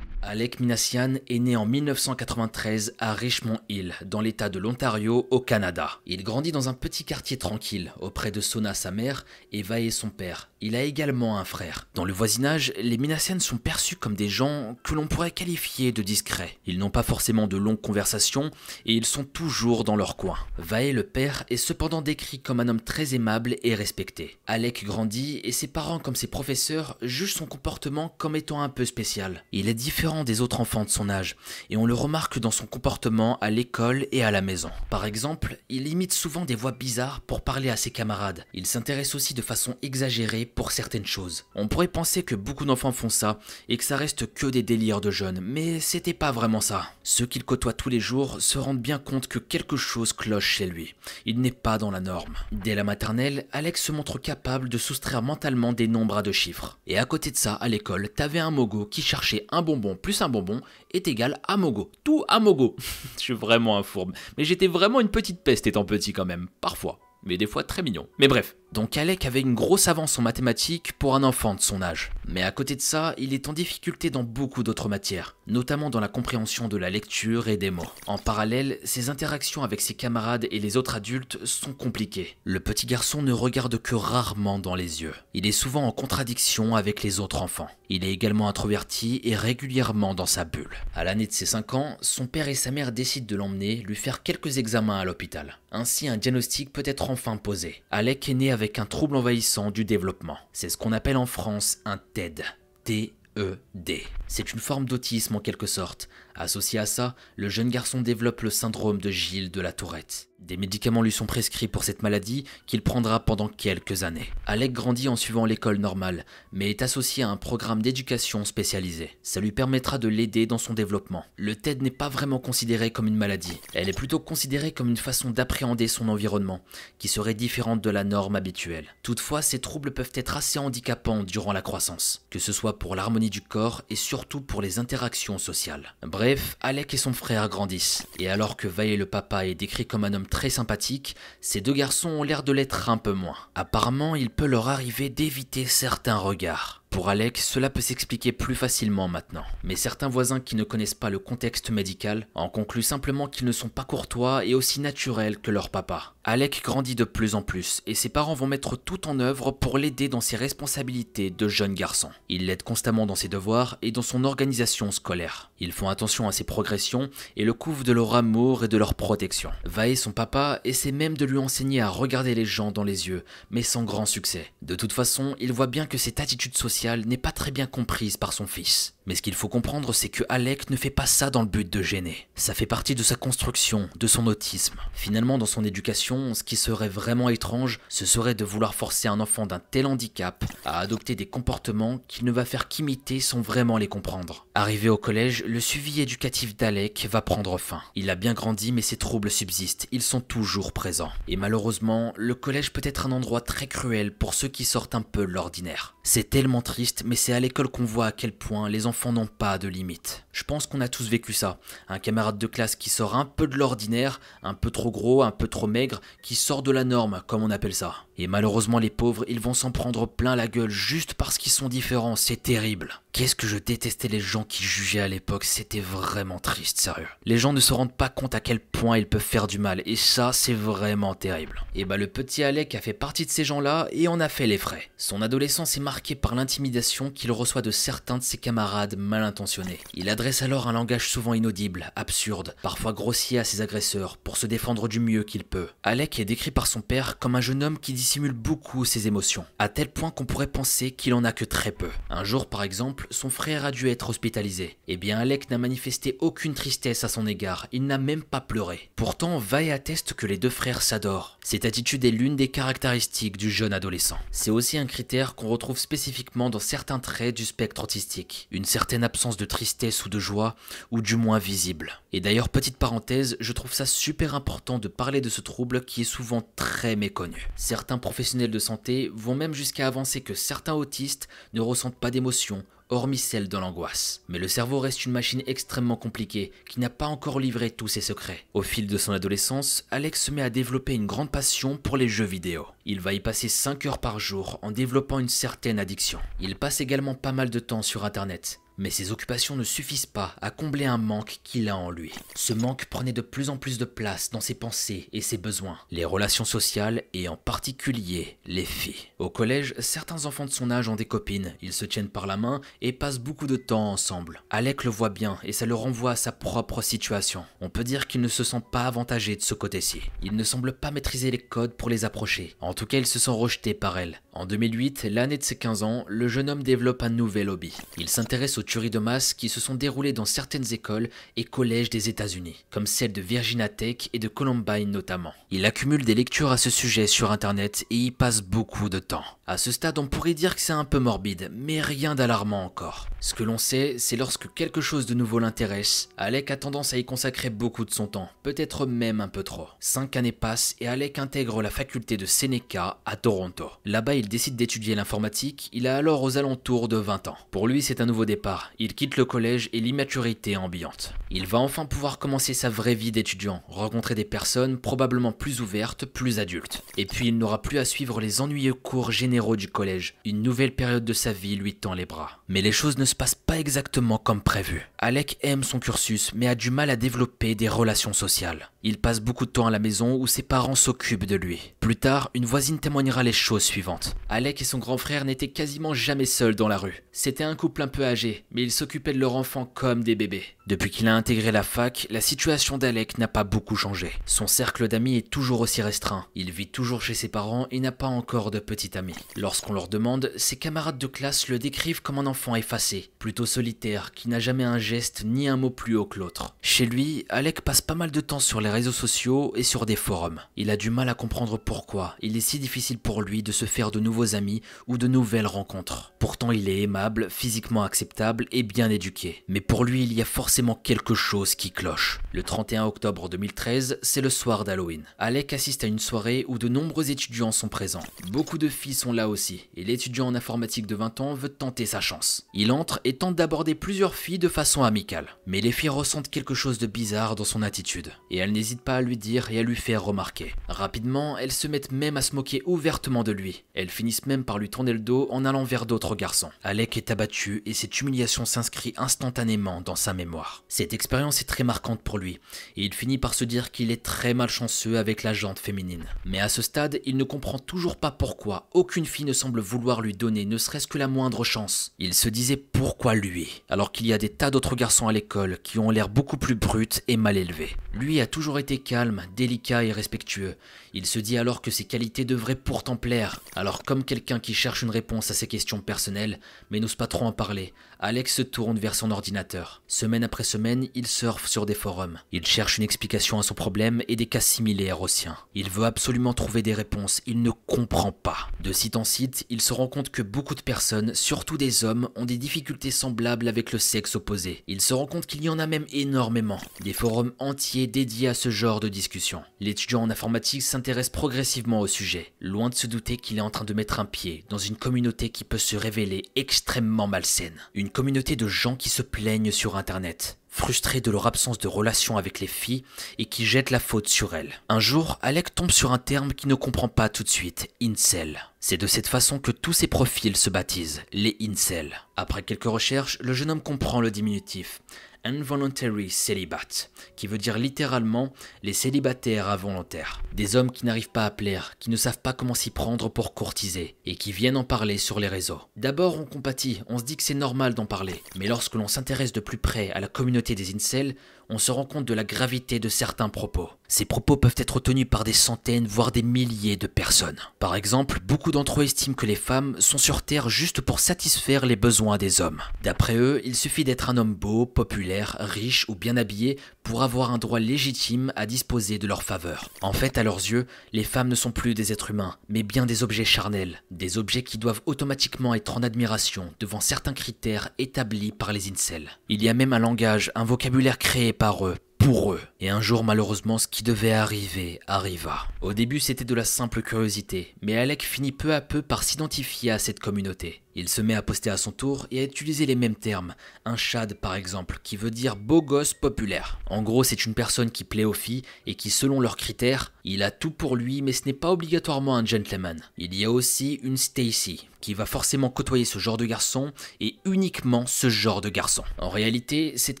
Alek Minassian est né en 1993 à Richmond Hill, dans l'état de l'Ontario, au Canada. Il grandit dans un petit quartier tranquille, auprès de Sona, sa mère, et Vae, son père. Il a également un frère. Dans le voisinage, les Minassian sont perçus comme des gens que l'on pourrait qualifier de discrets. Ils n'ont pas forcément de longues conversations, et ils sont toujours dans leur coin. Vae, le père, est cependant décrit comme un homme très aimable et respecté. Alek grandit, et ses parents comme ses professeurs jugent son comportement comme étant un peu spécial. Il est différent différent des autres enfants de son âge, et on le remarque dans son comportement à l'école et à la maison. Par exemple, il imite souvent des voix bizarres pour parler à ses camarades. Il s'intéresse aussi de façon exagérée pour certaines choses. On pourrait penser que beaucoup d'enfants font ça, et que ça reste que des délires de jeunes, mais c'était pas vraiment ça. Ceux qu'il côtoie tous les jours se rendent bien compte que quelque chose cloche chez lui. Il n'est pas dans la norme. Dès la maternelle, Alex se montre capable de soustraire mentalement des nombres à deux chiffres. Et à côté de ça, à l'école, t'avais un Mogo qui cherchait un bonbon plus un bonbon est égal à Mogo. Tout à Mogo. Je suis vraiment un fourbe. Mais j'étais vraiment une petite peste étant petit quand même, parfois. Mais des fois très mignon. Mais bref. Donc Alec avait une grosse avance en mathématiques pour un enfant de son âge. Mais à côté de ça, il est en difficulté dans beaucoup d'autres matières, notamment dans la compréhension de la lecture et des mots. En parallèle, ses interactions avec ses camarades et les autres adultes sont compliquées. Le petit garçon ne regarde que rarement dans les yeux. Il est souvent en contradiction avec les autres enfants. Il est également introverti et régulièrement dans sa bulle. À l'année de ses 5 ans, son père et sa mère décident de l'emmener lui faire quelques examens à l'hôpital. Ainsi, un diagnostic peut être enfin posé. Alec est né avec un trouble envahissant du développement. C'est ce qu'on appelle en France un TED. T-E-D. C'est une forme d'autisme en quelque sorte. Associé à ça, le jeune garçon développe le syndrome de Gilles de la Tourette. Des médicaments lui sont prescrits pour cette maladie qu'il prendra pendant quelques années. Alec grandit en suivant l'école normale, mais est associé à un programme d'éducation spécialisé. Ça lui permettra de l'aider dans son développement. Le TED n'est pas vraiment considéré comme une maladie. Elle est plutôt considérée comme une façon d'appréhender son environnement, qui serait différente de la norme habituelle. Toutefois, ces troubles peuvent être assez handicapants durant la croissance, que ce soit pour l'harmonie du corps et surtout pour les interactions sociales. Bref, Alec et son frère grandissent, et alors que Vae le papa est décrit comme un homme très sympathique, ces deux garçons ont l'air de l'être un peu moins. Apparemment, il peut leur arriver d'éviter certains regards. Pour Alec, cela peut s'expliquer plus facilement maintenant. Mais certains voisins qui ne connaissent pas le contexte médical en concluent simplement qu'ils ne sont pas courtois et aussi naturels que leur papa. Alec grandit de plus en plus et ses parents vont mettre tout en œuvre pour l'aider dans ses responsabilités de jeune garçon. Ils l'aident constamment dans ses devoirs et dans son organisation scolaire. Ils font attention à ses progressions et le couvrent de leur amour et de leur protection. Vae, son papa, essaie même de lui enseigner à regarder les gens dans les yeux, mais sans grand succès. De toute façon, il voit bien que cette attitude sociale n'est pas très bien comprise par son fils. Mais ce qu'il faut comprendre, c'est que Alec ne fait pas ça dans le but de gêner. Ça fait partie de sa construction, de son autisme. Finalement, dans son éducation, ce qui serait vraiment étrange, ce serait de vouloir forcer un enfant d'un tel handicap à adopter des comportements qu'il ne va faire qu'imiter sans vraiment les comprendre. Arrivé au collège, le suivi éducatif d'Alec va prendre fin. Il a bien grandi, mais ses troubles subsistent, ils sont toujours présents. Et malheureusement, le collège peut être un endroit très cruel pour ceux qui sortent un peu de l'ordinaire. C'est tellement triste, mais c'est à l'école qu'on voit à quel point les enfants n'ont pas de limites. Je pense qu'on a tous vécu ça. Un camarade de classe qui sort un peu de l'ordinaire, un peu trop gros, un peu trop maigre, qui sort de la norme, comme on appelle ça. Et malheureusement les pauvres, ils vont s'en prendre plein la gueule juste parce qu'ils sont différents, c'est terrible. Qu'est-ce que je détestais les gens qui jugeaient à l'époque, c'était vraiment triste, sérieux. Les gens ne se rendent pas compte à quel point ils peuvent faire du mal, et ça c'est vraiment terrible. Et bah le petit Alec a fait partie de ces gens-là et en a fait les frais. Son adolescence est marquée par l'intimidation qu'il reçoit de certains de ses camarades mal intentionnés. Il adresse alors un langage souvent inaudible, absurde, parfois grossier à ses agresseurs pour se défendre du mieux qu'il peut. Alec est décrit par son père comme un jeune homme qui dissimule beaucoup ses émotions, à tel point qu'on pourrait penser qu'il en a que très peu. Un jour par exemple, son frère a dû être hospitalisé. Eh bien Alec n'a manifesté aucune tristesse à son égard, il n'a même pas pleuré. Pourtant, Vae atteste que les deux frères s'adorent. Cette attitude est l'une des caractéristiques du jeune adolescent. C'est aussi un critère qu'on retrouve spécifiquement dans certains traits du spectre autistique. Une certaine absence de tristesse ou de joie, ou du moins visible. Et d'ailleurs, petite parenthèse, je trouve ça super important de parler de ce trouble qui est souvent très méconnu. Certains professionnels de santé vont même jusqu'à avancer que certains autistes ne ressentent pas d'émotions, hormis celle de l'angoisse. Mais le cerveau reste une machine extrêmement compliquée, qui n'a pas encore livré tous ses secrets. Au fil de son adolescence, Alex se met à développer une grande passion pour les jeux vidéo. Il va y passer 5 heures par jour en développant une certaine addiction. Il passe également pas mal de temps sur internet. Mais ses occupations ne suffisent pas à combler un manque qu'il a en lui. Ce manque prenait de plus en plus de place dans ses pensées et ses besoins, les relations sociales et en particulier les filles. Au collège, certains enfants de son âge ont des copines, ils se tiennent par la main et passent beaucoup de temps ensemble. Alec le voit bien et ça le renvoie à sa propre situation. On peut dire qu'il ne se sent pas avantagé de ce côté-ci. Il ne semble pas maîtriser les codes pour les approcher. En tout cas, il se sent rejeté par elle. En 2008, l'année de ses 15 ans, le jeune homme développe un nouvel hobby. Il s'intéresse aux tueries de masse qui se sont déroulées dans certaines écoles et collèges des États-Unis, comme celle de Virginia Tech et de Columbine notamment. Il accumule des lectures à ce sujet sur internet et y passe beaucoup de temps. À ce stade, on pourrait dire que c'est un peu morbide, mais rien d'alarmant encore. Ce que l'on sait, c'est lorsque quelque chose de nouveau l'intéresse, Alec a tendance à y consacrer beaucoup de son temps, peut-être même un peu trop. 5 années passent et Alec intègre la faculté de Seneca à Toronto. Là-bas, il décide d'étudier l'informatique, il a alors aux alentours de 20 ans. Pour lui, c'est un nouveau départ, il quitte le collège et l'immaturité ambiante. Il va enfin pouvoir commencer sa vraie vie d'étudiant, rencontrer des personnes probablement plus ouvertes, plus adultes. Et puis il n'aura plus à suivre les ennuyeux cours généraux du collège. Une nouvelle période de sa vie lui tend les bras. Mais les choses ne se passent pas exactement comme prévu. Alec aime son cursus, mais a du mal à développer des relations sociales. Il passe beaucoup de temps à la maison où ses parents s'occupent de lui. Plus tard, une voisine témoignera les choses suivantes. Alec et son grand frère n'étaient quasiment jamais seuls dans la rue. C'était un couple un peu âgé, mais ils s'occupaient de leur enfant comme des bébés. Depuis qu'il a intégré la fac, la situation d'Alec n'a pas beaucoup changé. Son cercle d'amis est toujours aussi restreint. Il vit toujours chez ses parents et n'a pas encore de petit ami. Lorsqu'on leur demande, ses camarades de classe le décrivent comme un enfant effacé, plutôt solitaire, qui n'a jamais un geste ni un mot plus haut que l'autre. Chez lui, Alec passe pas mal de temps sur les réseaux sociaux et sur des forums. Il a du mal à comprendre pourquoi il est si difficile pour lui de se faire de nouveaux amis ou de nouvelles rencontres. Pourtant, il est aimable, physiquement acceptable et bien éduqué. Mais pour lui, il y a forcément quelque chose qui cloche. Le 31 octobre 2013, c'est le soir d'Halloween. Alec assiste à une soirée où de nombreux étudiants sont présents. Beaucoup de filles sont là aussi, et l'étudiant en informatique de 20 ans veut tenter sa chance. Il entre et tente d'aborder plusieurs filles de façon amicale. Mais les filles ressentent quelque chose de bizarre dans son attitude, et elles n'hésitent pas à lui dire et à lui faire remarquer. Rapidement, elles se mettent même à se moquer ouvertement de lui. Elles finissent même par lui tourner le dos en allant vers d'autres garçons. Alec est abattu et cette humiliation s'inscrit instantanément dans sa mémoire. Cette expérience est très marquante pour lui, et il finit par se dire qu'il est très malchanceux avec la gente féminine. Mais à ce stade, il ne comprend toujours pas pourquoi aucune fille ne semble vouloir lui donner ne serait-ce que la moindre chance. Il se disait pourquoi lui, alors qu'il y a des tas d'autres garçons à l'école qui ont l'air beaucoup plus bruts et mal élevés. Lui a toujours été calme, délicat et respectueux. Il se dit alors que ses qualités devraient pourtant plaire. Alors comme quelqu'un qui cherche une réponse à ses questions personnelles, mais n'ose pas trop en parler, Alex se tourne vers son ordinateur. Semaine après semaine, il surfe sur des forums. Il cherche une explication à son problème et des cas similaires aux siens. Il veut absolument trouver des réponses, il ne comprend pas. De site en site, il se rend compte que beaucoup de personnes, surtout des hommes, ont des difficultés semblables avec le sexe opposé. Il se rend compte qu'il y en a même énormément. Des forums entiers dédiés à ce genre de discussion. L'étudiant en informatique s'intéresse progressivement au sujet, loin de se douter qu'il est en train de mettre un pied dans une communauté qui peut se révéler extrêmement malsaine. Une communauté de gens qui se plaignent sur internet, frustrés de leur absence de relation avec les filles et qui jettent la faute sur elles. Un jour, Alec tombe sur un terme qu'il ne comprend pas tout de suite, incel. C'est de cette façon que tous ces profils se baptisent, les incels. Après quelques recherches, le jeune homme comprend le diminutif. Involuntary celibate, qui veut dire littéralement les célibataires involontaires. Des hommes qui n'arrivent pas à plaire, qui ne savent pas comment s'y prendre pour courtiser, et qui viennent en parler sur les réseaux. D'abord on compatit, on se dit que c'est normal d'en parler, mais lorsque l'on s'intéresse de plus près à la communauté des incels, on se rend compte de la gravité de certains propos. Ces propos peuvent être tenus par des centaines, voire des milliers de personnes. Par exemple, beaucoup d'entre eux estiment que les femmes sont sur Terre juste pour satisfaire les besoins des hommes. D'après eux, il suffit d'être un homme beau, populaire, riche ou bien habillé pour avoir un droit légitime à disposer de leur faveur. En fait, à leurs yeux, les femmes ne sont plus des êtres humains, mais bien des objets charnels. Des objets qui doivent automatiquement être en admiration devant certains critères établis par les incels. Il y a même un langage, un vocabulaire créé par eux, pour eux. Et un jour, malheureusement, ce qui devait arriver, arriva. Au début, c'était de la simple curiosité, mais Alec finit peu à peu par s'identifier à cette communauté. Il se met à poster à son tour et à utiliser les mêmes termes. Un chad par exemple, qui veut dire beau gosse populaire. En gros, c'est une personne qui plaît aux filles et qui, selon leurs critères, il a tout pour lui, mais ce n'est pas obligatoirement un gentleman. Il y a aussi une Stacy, qui va forcément côtoyer ce genre de garçon et uniquement ce genre de garçon. En réalité, cette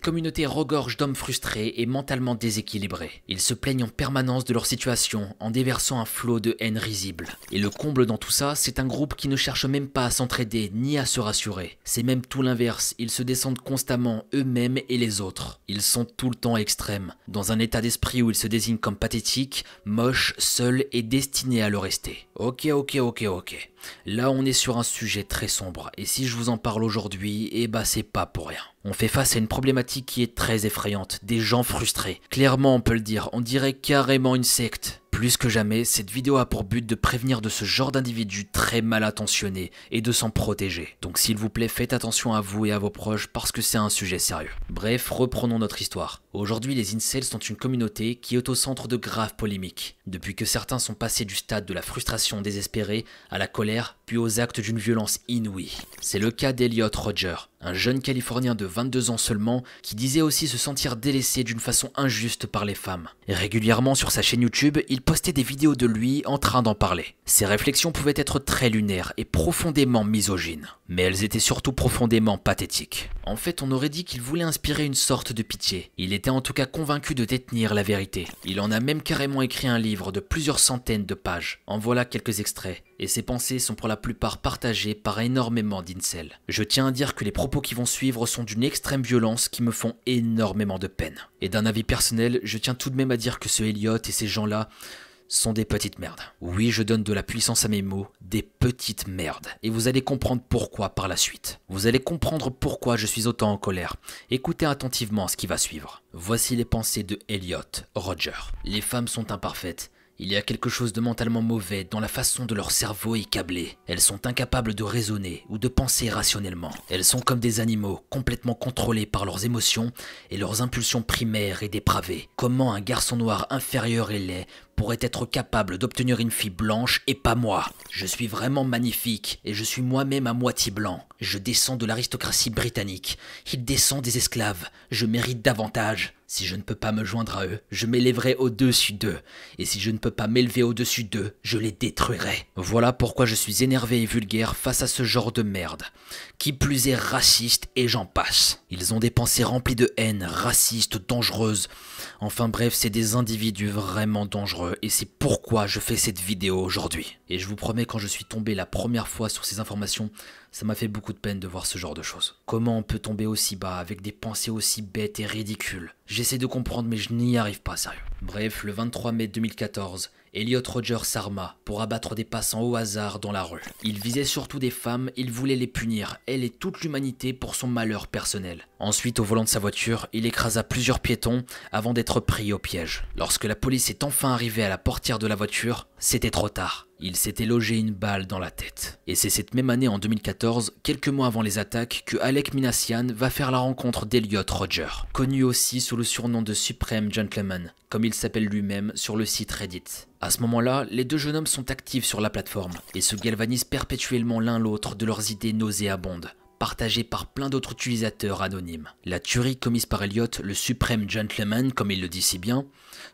communauté regorge d'hommes frustrés et mentalement déséquilibrés. Ils se plaignent en permanence de leur situation en déversant un flot de haine risible. Et le comble dans tout ça, c'est un groupe qui ne cherche même pas à s'entraider s'aider ni à se rassurer. C'est même tout l'inverse, ils se descendent constamment eux-mêmes et les autres. Ils sont tout le temps extrêmes, dans un état d'esprit où ils se désignent comme pathétiques, moches, seuls et destinés à le rester. Ok. Là on est sur un sujet très sombre, et si je vous en parle aujourd'hui, eh bah c'est pas pour rien. On fait face à une problématique qui est très effrayante, des gens frustrés. Clairement on peut le dire, on dirait carrément une secte. Plus que jamais, cette vidéo a pour but de prévenir de ce genre d'individus très mal intentionnés et de s'en protéger. Donc s'il vous plaît, faites attention à vous et à vos proches parce que c'est un sujet sérieux. Bref, reprenons notre histoire. Aujourd'hui, les incels sont une communauté qui est au centre de graves polémiques. Depuis que certains sont passés du stade de la frustration désespérée à la colère, puis aux actes d'une violence inouïe. C'est le cas d'Elliot Rodger, un jeune Californien de 22 ans seulement qui disait aussi se sentir délaissé d'une façon injuste par les femmes. Et régulièrement sur sa chaîne YouTube, il postait des vidéos de lui en train d'en parler. Ses réflexions pouvaient être très lunaires et profondément misogynes, mais elles étaient surtout profondément pathétiques. En fait, on aurait dit qu'il voulait inspirer une sorte de pitié. Il était en tout cas convaincu de détenir la vérité. Il en a même carrément écrit un livre de plusieurs centaines de pages. En voilà quelques extraits, et ses pensées sont pour la plupart partagées par énormément d'incels. Je tiens à dire que les propos qui vont suivre sont d'une extrême violence qui me font énormément de peine. Et d'un avis personnel, je tiens tout de même à dire que ce Elliot et ces gens-là sont des petites merdes. Oui, je donne de la puissance à mes mots, des petites merdes. Et vous allez comprendre pourquoi par la suite. Vous allez comprendre pourquoi je suis autant en colère. Écoutez attentivement ce qui va suivre. Voici les pensées de Elliot Rodger. Les femmes sont imparfaites. Il y a quelque chose de mentalement mauvais dans la façon de leur cerveau est câblé. Elles sont incapables de raisonner ou de penser rationnellement. Elles sont comme des animaux, complètement contrôlés par leurs émotions et leurs impulsions primaires et dépravées. Comment un garçon noir inférieur et laid pourrait être capable d'obtenir une fille blanche et pas moi? Je suis vraiment magnifique et je suis moi-même à moitié blanc. Je descends de l'aristocratie britannique. Il descend des esclaves. Je mérite davantage. Si je ne peux pas me joindre à eux, je m'élèverai au-dessus d'eux. Et si je ne peux pas m'élever au-dessus d'eux, je les détruirai. Voilà pourquoi je suis énervé et vulgaire face à ce genre de merde. Qui plus est raciste et j'en passe. Ils ont des pensées remplies de haine, racistes, dangereuses. Enfin bref, c'est des individus vraiment dangereux et c'est pourquoi je fais cette vidéo aujourd'hui. Et je vous promets, quand je suis tombé la première fois sur ces informations, ça m'a fait beaucoup de peine de voir ce genre de choses. Comment on peut tomber aussi bas avec des pensées aussi bêtes et ridicules? J'essaie de comprendre mais je n'y arrive pas, sérieux. Bref, le 23 mai 2014, Elliot Rodger s'arma pour abattre des passants au hasard dans la rue. Il visait surtout des femmes, il voulait les punir, elle et toute l'humanité pour son malheur personnel. Ensuite, au volant de sa voiture, il écrasa plusieurs piétons avant d'être pris au piège. Lorsque la police est enfin arrivée à la portière de la voiture, c'était trop tard. Il s'était logé une balle dans la tête. Et c'est cette même année en 2014, quelques mois avant les attaques, que Alec Minassian va faire la rencontre d'Elliot Rodger, connu aussi sous le surnom de Supreme Gentleman, comme il s'appelle lui-même sur le site Reddit. À ce moment-là, les deux jeunes hommes sont actifs sur la plateforme et se galvanisent perpétuellement l'un l'autre de leurs idées nauséabondes, partagé par plein d'autres utilisateurs anonymes. La tuerie commise par Elliot, le suprême gentleman, comme il le dit si bien,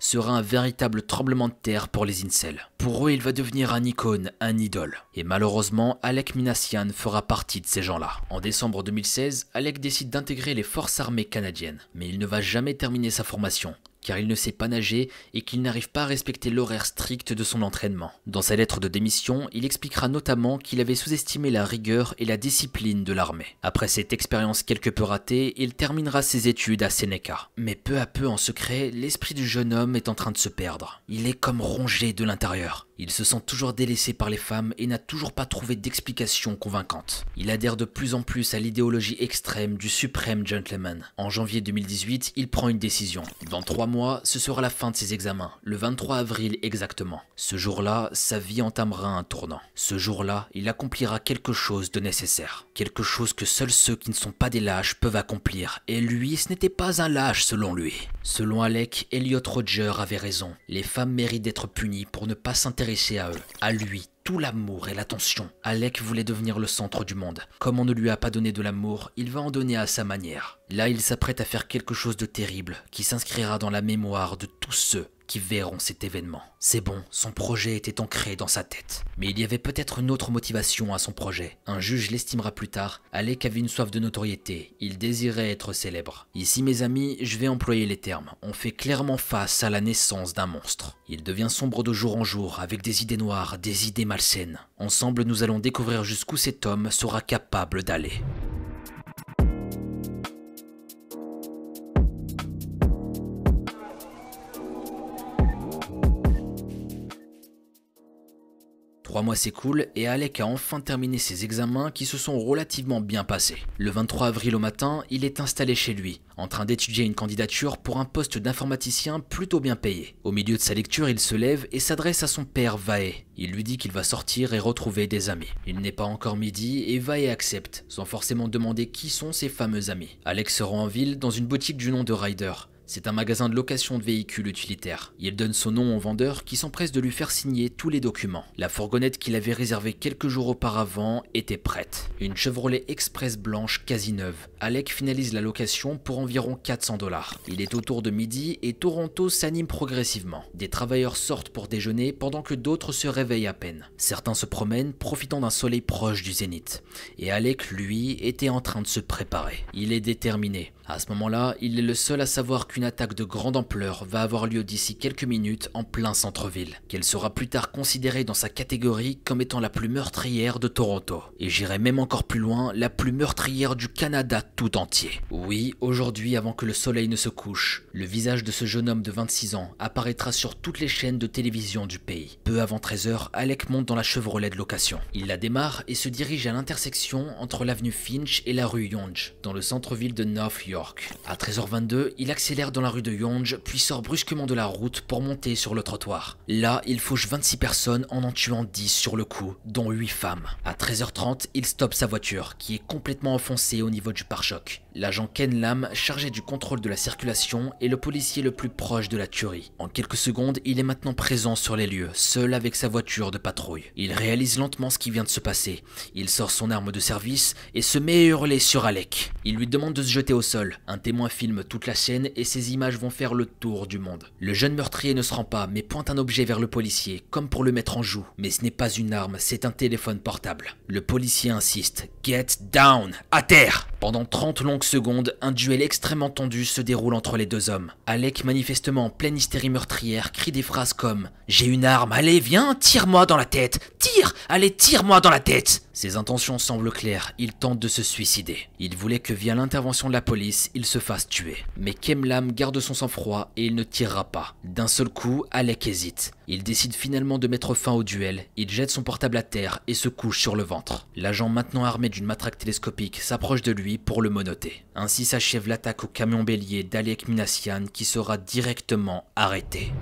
sera un véritable tremblement de terre pour les incels. Pour eux, il va devenir un icône, un idole. Et malheureusement, Alec Minassian fera partie de ces gens-là. En décembre 2016, Alec décide d'intégrer les forces armées canadiennes. Mais il ne va jamais terminer sa formation, car il ne sait pas nager et qu'il n'arrive pas à respecter l'horaire strict de son entraînement. Dans sa lettre de démission, il expliquera notamment qu'il avait sous-estimé la rigueur et la discipline de l'armée. Après cette expérience quelque peu ratée, il terminera ses études à Seneca. Mais peu à peu en secret, l'esprit du jeune homme est en train de se perdre. Il est comme rongé de l'intérieur. Il se sent toujours délaissé par les femmes et n'a toujours pas trouvé d'explication convaincante. Il adhère de plus en plus à l'idéologie extrême du suprême gentleman. En janvier 2018, il prend une décision. Dans 3 mois, ce sera la fin de ses examens, le 23 avril exactement. Ce jour-là, sa vie entamera un tournant. Ce jour-là, il accomplira quelque chose de nécessaire. Quelque chose que seuls ceux qui ne sont pas des lâches peuvent accomplir. Et lui, ce n'était pas un lâche selon lui. Selon Alec, Elliot Rodger avait raison. Les femmes méritent d'être punies pour ne pas s'intéresser à eux, à lui, tout l'amour et l'attention. Alec voulait devenir le centre du monde. Comme on ne lui a pas donné de l'amour, il va en donner à sa manière. Là, il s'apprête à faire quelque chose de terrible qui s'inscrira dans la mémoire de tous ceux qui verront cet événement. C'est bon, son projet était ancré dans sa tête. Mais il y avait peut-être une autre motivation à son projet. Un juge l'estimera plus tard. Alec avait une soif de notoriété. Il désirait être célèbre. Ici, mes amis, je vais employer les termes. On fait clairement face à la naissance d'un monstre. Il devient sombre de jour en jour, avec des idées noires, des idées malsaines. Ensemble, nous allons découvrir jusqu'où cet homme sera capable d'aller. Trois mois s'écoulent et Alec a enfin terminé ses examens qui se sont relativement bien passés. Le 23 avril au matin, il est installé chez lui, en train d'étudier une candidature pour un poste d'informaticien plutôt bien payé. Au milieu de sa lecture, il se lève et s'adresse à son père Vae. Il lui dit qu'il va sortir et retrouver des amis. Il n'est pas encore midi et Vae accepte, sans forcément demander qui sont ses fameux amis. Alec se rend en ville dans une boutique du nom de Ryder. C'est un magasin de location de véhicules utilitaires. Il donne son nom au vendeur qui s'empresse de lui faire signer tous les documents. La fourgonnette qu'il avait réservée quelques jours auparavant était prête. Une Chevrolet Express blanche quasi neuve. Alec finalise la location pour environ 400 $. Il est autour de midi et Toronto s'anime progressivement. Des travailleurs sortent pour déjeuner pendant que d'autres se réveillent à peine. Certains se promènent profitant d'un soleil proche du zénith. Et Alec, lui, était en train de se préparer. Il est déterminé. À ce moment-là, il est le seul à savoir qu'une attaque de grande ampleur va avoir lieu d'ici quelques minutes en plein centre-ville, qu'elle sera plus tard considérée dans sa catégorie comme étant la plus meurtrière de Toronto. Et j'irai même encore plus loin, la plus meurtrière du Canada tout entier. Oui, aujourd'hui, avant que le soleil ne se couche, le visage de ce jeune homme de 26 ans apparaîtra sur toutes les chaînes de télévision du pays. Peu avant 13 h, Alec monte dans la Chevrolet de location. Il la démarre et se dirige à l'intersection entre l'avenue Finch et la rue Yonge, dans le centre-ville de North York. À 13h22, il accélère dans la rue de Yonge, puis sort brusquement de la route pour monter sur le trottoir. Là, il fauche 26 personnes en tuant 10 sur le coup, dont 8 femmes. À 13h30, il stoppe sa voiture, qui est complètement enfoncée au niveau du pare-choc. L'agent Ken Lam, chargé du contrôle de la circulation, est le policier le plus proche de la tuerie. En quelques secondes, il est maintenant présent sur les lieux, seul avec sa voiture de patrouille. Il réalise lentement ce qui vient de se passer. Il sort son arme de service et se met à hurler sur Alec. Il lui demande de se jeter au sol. Un témoin filme toute la scène et ces images vont faire le tour du monde. Le jeune meurtrier ne se rend pas, mais pointe un objet vers le policier, comme pour le mettre en joue. Mais ce n'est pas une arme, c'est un téléphone portable. Le policier insiste. « Get down ! À terre !» Pendant 30 longues secondes, un duel extrêmement tendu se déroule entre les deux hommes. Alec, manifestement en pleine hystérie meurtrière, crie des phrases comme « J'ai une arme, allez, viens, tire-moi dans la tête! Tire! Allez, tire-moi dans la tête !» Ses intentions semblent claires, il tente de se suicider. Il voulait que via l'intervention de la police, il se fasse tuer. Mais Ken Lam garde son sang-froid et il ne tirera pas. D'un seul coup, Alec hésite. Il décide finalement de mettre fin au duel. Il jette son portable à terre et se couche sur le ventre. L'agent, maintenant armé d'une matraque télescopique, s'approche de lui pour le menotter. Ainsi s'achève l'attaque au camion bélier d'Alec Minassian qui sera directement arrêté.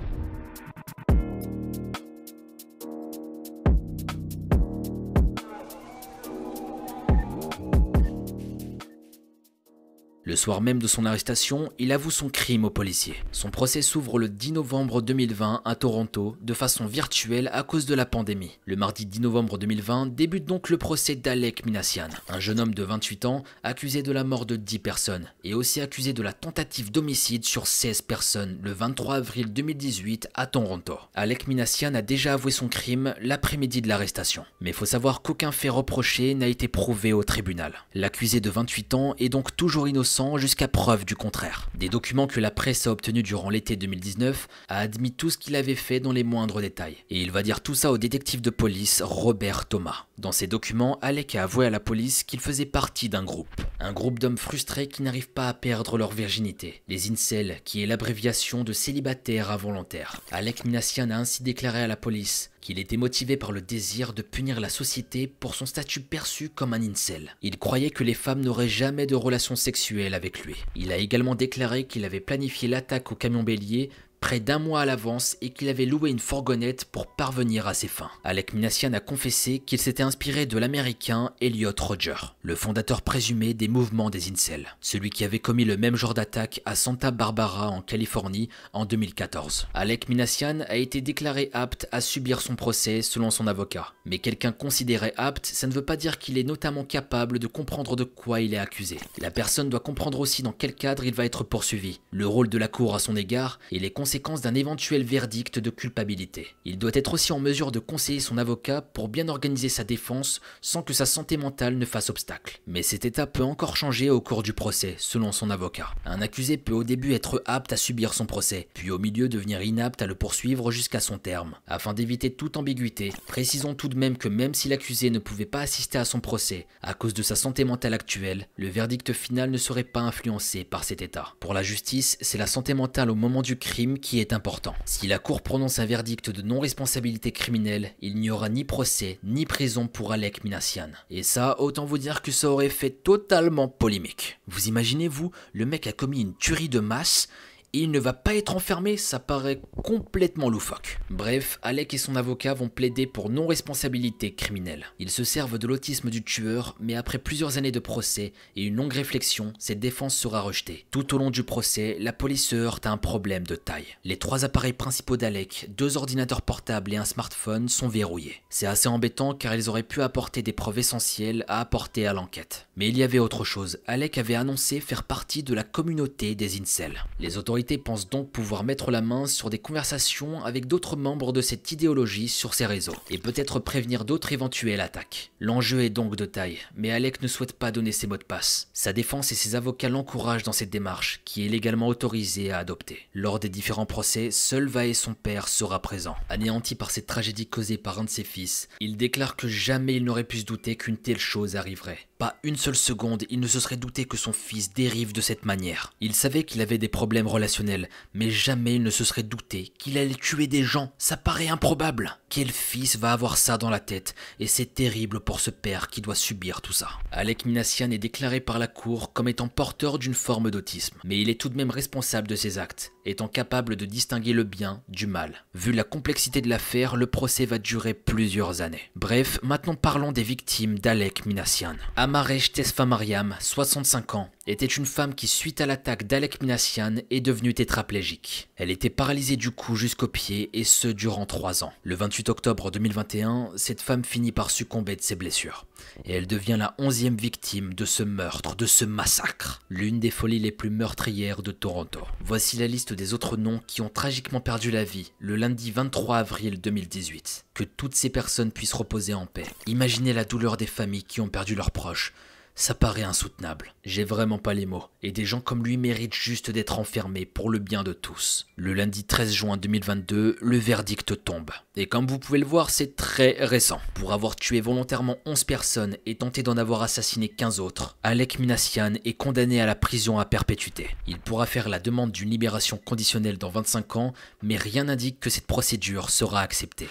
Le soir même de son arrestation, il avoue son crime au policier. Son procès s'ouvre le 10 novembre 2020 à Toronto, de façon virtuelle à cause de la pandémie. Le mardi 10 novembre 2020 débute donc le procès d'Alec Minassian, un jeune homme de 28 ans accusé de la mort de 10 personnes, et aussi accusé de la tentative d'homicide sur 16 personnes le 23 avril 2018 à Toronto. Alec Minassian a déjà avoué son crime l'après-midi de l'arrestation. Mais il faut savoir qu'aucun fait reproché n'a été prouvé au tribunal. L'accusé de 28 ans est donc toujours innocent jusqu'à preuve du contraire. Des documents que la presse a obtenus durant l'été 2019 a admis tout ce qu'il avait fait dans les moindres détails. Et il va dire tout ça au détective de police Robert Thomas. Dans ces documents, Alec a avoué à la police qu'il faisait partie d'un groupe. Un groupe d'hommes frustrés qui n'arrivent pas à perdre leur virginité. Les incels, qui est l'abréviation de célibataire involontaire. Alec Minassian a ainsi déclaré à la police qu'il était motivé par le désir de punir la société pour son statut perçu comme un incel. Il croyait que les femmes n'auraient jamais de relations sexuelles avec lui. Il a également déclaré qu'il avait planifié l'attaque au camion bélier près d'1 mois à l'avance et qu'il avait loué une fourgonnette pour parvenir à ses fins. Alec Minassian a confessé qu'il s'était inspiré de l'américain Elliot Rodger, le fondateur présumé des mouvements des incels, celui qui avait commis le même genre d'attaque à Santa Barbara en Californie en 2014. Alec Minassian a été déclaré apte à subir son procès selon son avocat. Mais quelqu'un considéré apte, ça ne veut pas dire qu'il est notamment capable de comprendre de quoi il est accusé. La personne doit comprendre aussi dans quel cadre il va être poursuivi, le rôle de la cour à son égard et les conséquences d'un éventuel verdict de culpabilité. Il doit être aussi en mesure de conseiller son avocat pour bien organiser sa défense sans que sa santé mentale ne fasse obstacle. Mais cet état peut encore changer au cours du procès, selon son avocat. Un accusé peut au début être apte à subir son procès, puis au milieu devenir inapte à le poursuivre jusqu'à son terme. Afin d'éviter toute ambiguïté, précisons tout de même que même si l'accusé ne pouvait pas assister à son procès à cause de sa santé mentale actuelle, le verdict final ne serait pas influencé par cet état. Pour la justice, c'est la santé mentale au moment du crime qui est important. Si la cour prononce un verdict de non-responsabilité criminelle, il n'y aura ni procès ni prison pour Alec Minassian. Et ça, autant vous dire que ça aurait fait totalement polémique. Vous imaginez, vous, le mec a commis une tuerie de masse et il ne va pas être enfermé, ça paraît complètement loufoque. Bref, Alec et son avocat vont plaider pour non-responsabilité criminelle. Ils se servent de l'autisme du tueur, mais après plusieurs années de procès et une longue réflexion, cette défense sera rejetée. Tout au long du procès, la police se heurte à un problème de taille. Les 3 appareils principaux d'Alec, 2 ordinateurs portables et un smartphone sont verrouillés. C'est assez embêtant car ils auraient pu apporter des preuves essentielles à apporter à l'enquête. Mais il y avait autre chose. Alec avait annoncé faire partie de la communauté des incels. Les autorités pensent donc pouvoir mettre la main sur des conversations avec d'autres membres de cette idéologie sur ses réseaux, et peut-être prévenir d'autres éventuelles attaques. L'enjeu est donc de taille, mais Alec ne souhaite pas donner ses mots de passe. Sa défense et ses avocats l'encouragent dans cette démarche, qui est légalement autorisée à adopter. Lors des différents procès, seul Va et son père sera présent. Anéanti par cette tragédie causée par un de ses fils, il déclare que jamais il n'aurait pu se douter qu'une telle chose arriverait. Pas une seule seconde, il ne se serait douté que son fils dérive de cette manière. Il savait qu'il avait des problèmes relationnels, mais jamais il ne se serait douté qu'il allait tuer des gens. Ça paraît improbable. Quel fils va avoir ça dans la tête? Et c'est terrible pour ce père qui doit subir tout ça. Alec Minassian est déclaré par la cour comme étant porteur d'une forme d'autisme, mais il est tout de même responsable de ses actes, étant capable de distinguer le bien du mal. Vu la complexité de l'affaire, le procès va durer plusieurs années. Bref, maintenant parlons des victimes d'Alec Minassian. Amaresh Tesfamariam, 65 ans, était une femme qui, suite à l'attaque d'Alec Minassian, est devenue tétraplégique. Elle était paralysée du cou jusqu'aux pieds, et ce durant 3 ans. Le 28 octobre 2021, cette femme finit par succomber de ses blessures. Et elle devient la 11e victime de ce meurtre, de ce massacre. L'une des folies les plus meurtrières de Toronto. Voici la liste des autres noms qui ont tragiquement perdu la vie le lundi 23 avril 2018. Que toutes ces personnes puissent reposer en paix. Imaginez la douleur des familles qui ont perdu leurs proches. Ça paraît insoutenable. J'ai vraiment pas les mots. Et des gens comme lui méritent juste d'être enfermés pour le bien de tous. Le lundi 13 juin 2022, le verdict tombe. Et comme vous pouvez le voir, c'est très récent. Pour avoir tué volontairement 11 personnes et tenté d'en avoir assassiné 15 autres, Alec Minassian est condamné à la prison à perpétuité. Il pourra faire la demande d'une libération conditionnelle dans 25 ans, mais rien n'indique que cette procédure sera acceptée.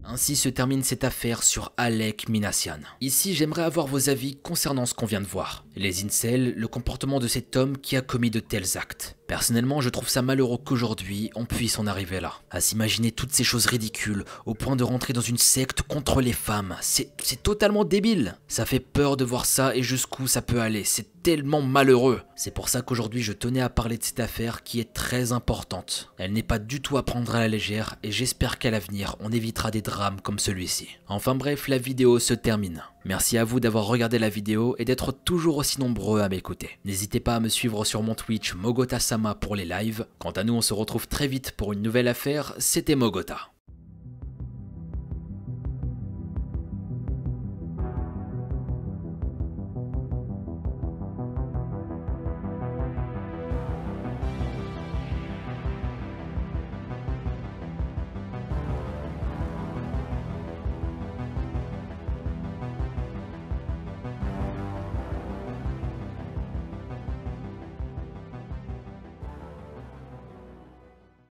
Ainsi se termine cette affaire sur Alec Minassian. Ici, j'aimerais avoir vos avis concernant ce qu'on vient de voir. Les incels, le comportement de cet homme qui a commis de tels actes. Personnellement, je trouve ça malheureux qu'aujourd'hui, on puisse en arriver là. À s'imaginer toutes ces choses ridicules, au point de rentrer dans une secte contre les femmes. C'est totalement débile. Ça fait peur de voir ça et jusqu'où ça peut aller. C'est tellement malheureux. C'est pour ça qu'aujourd'hui, je tenais à parler de cette affaire qui est très importante. Elle n'est pas du tout à prendre à la légère et j'espère qu'à l'avenir, on évitera des drames comme celui-ci. Enfin bref, la vidéo se termine. Merci à vous d'avoir regardé la vidéo et d'être toujours aussi nombreux à m'écouter. N'hésitez pas à me suivre sur mon Twitch Mogota Sama pour les lives. Quant à nous, on se retrouve très vite pour une nouvelle affaire. C'était Mogota.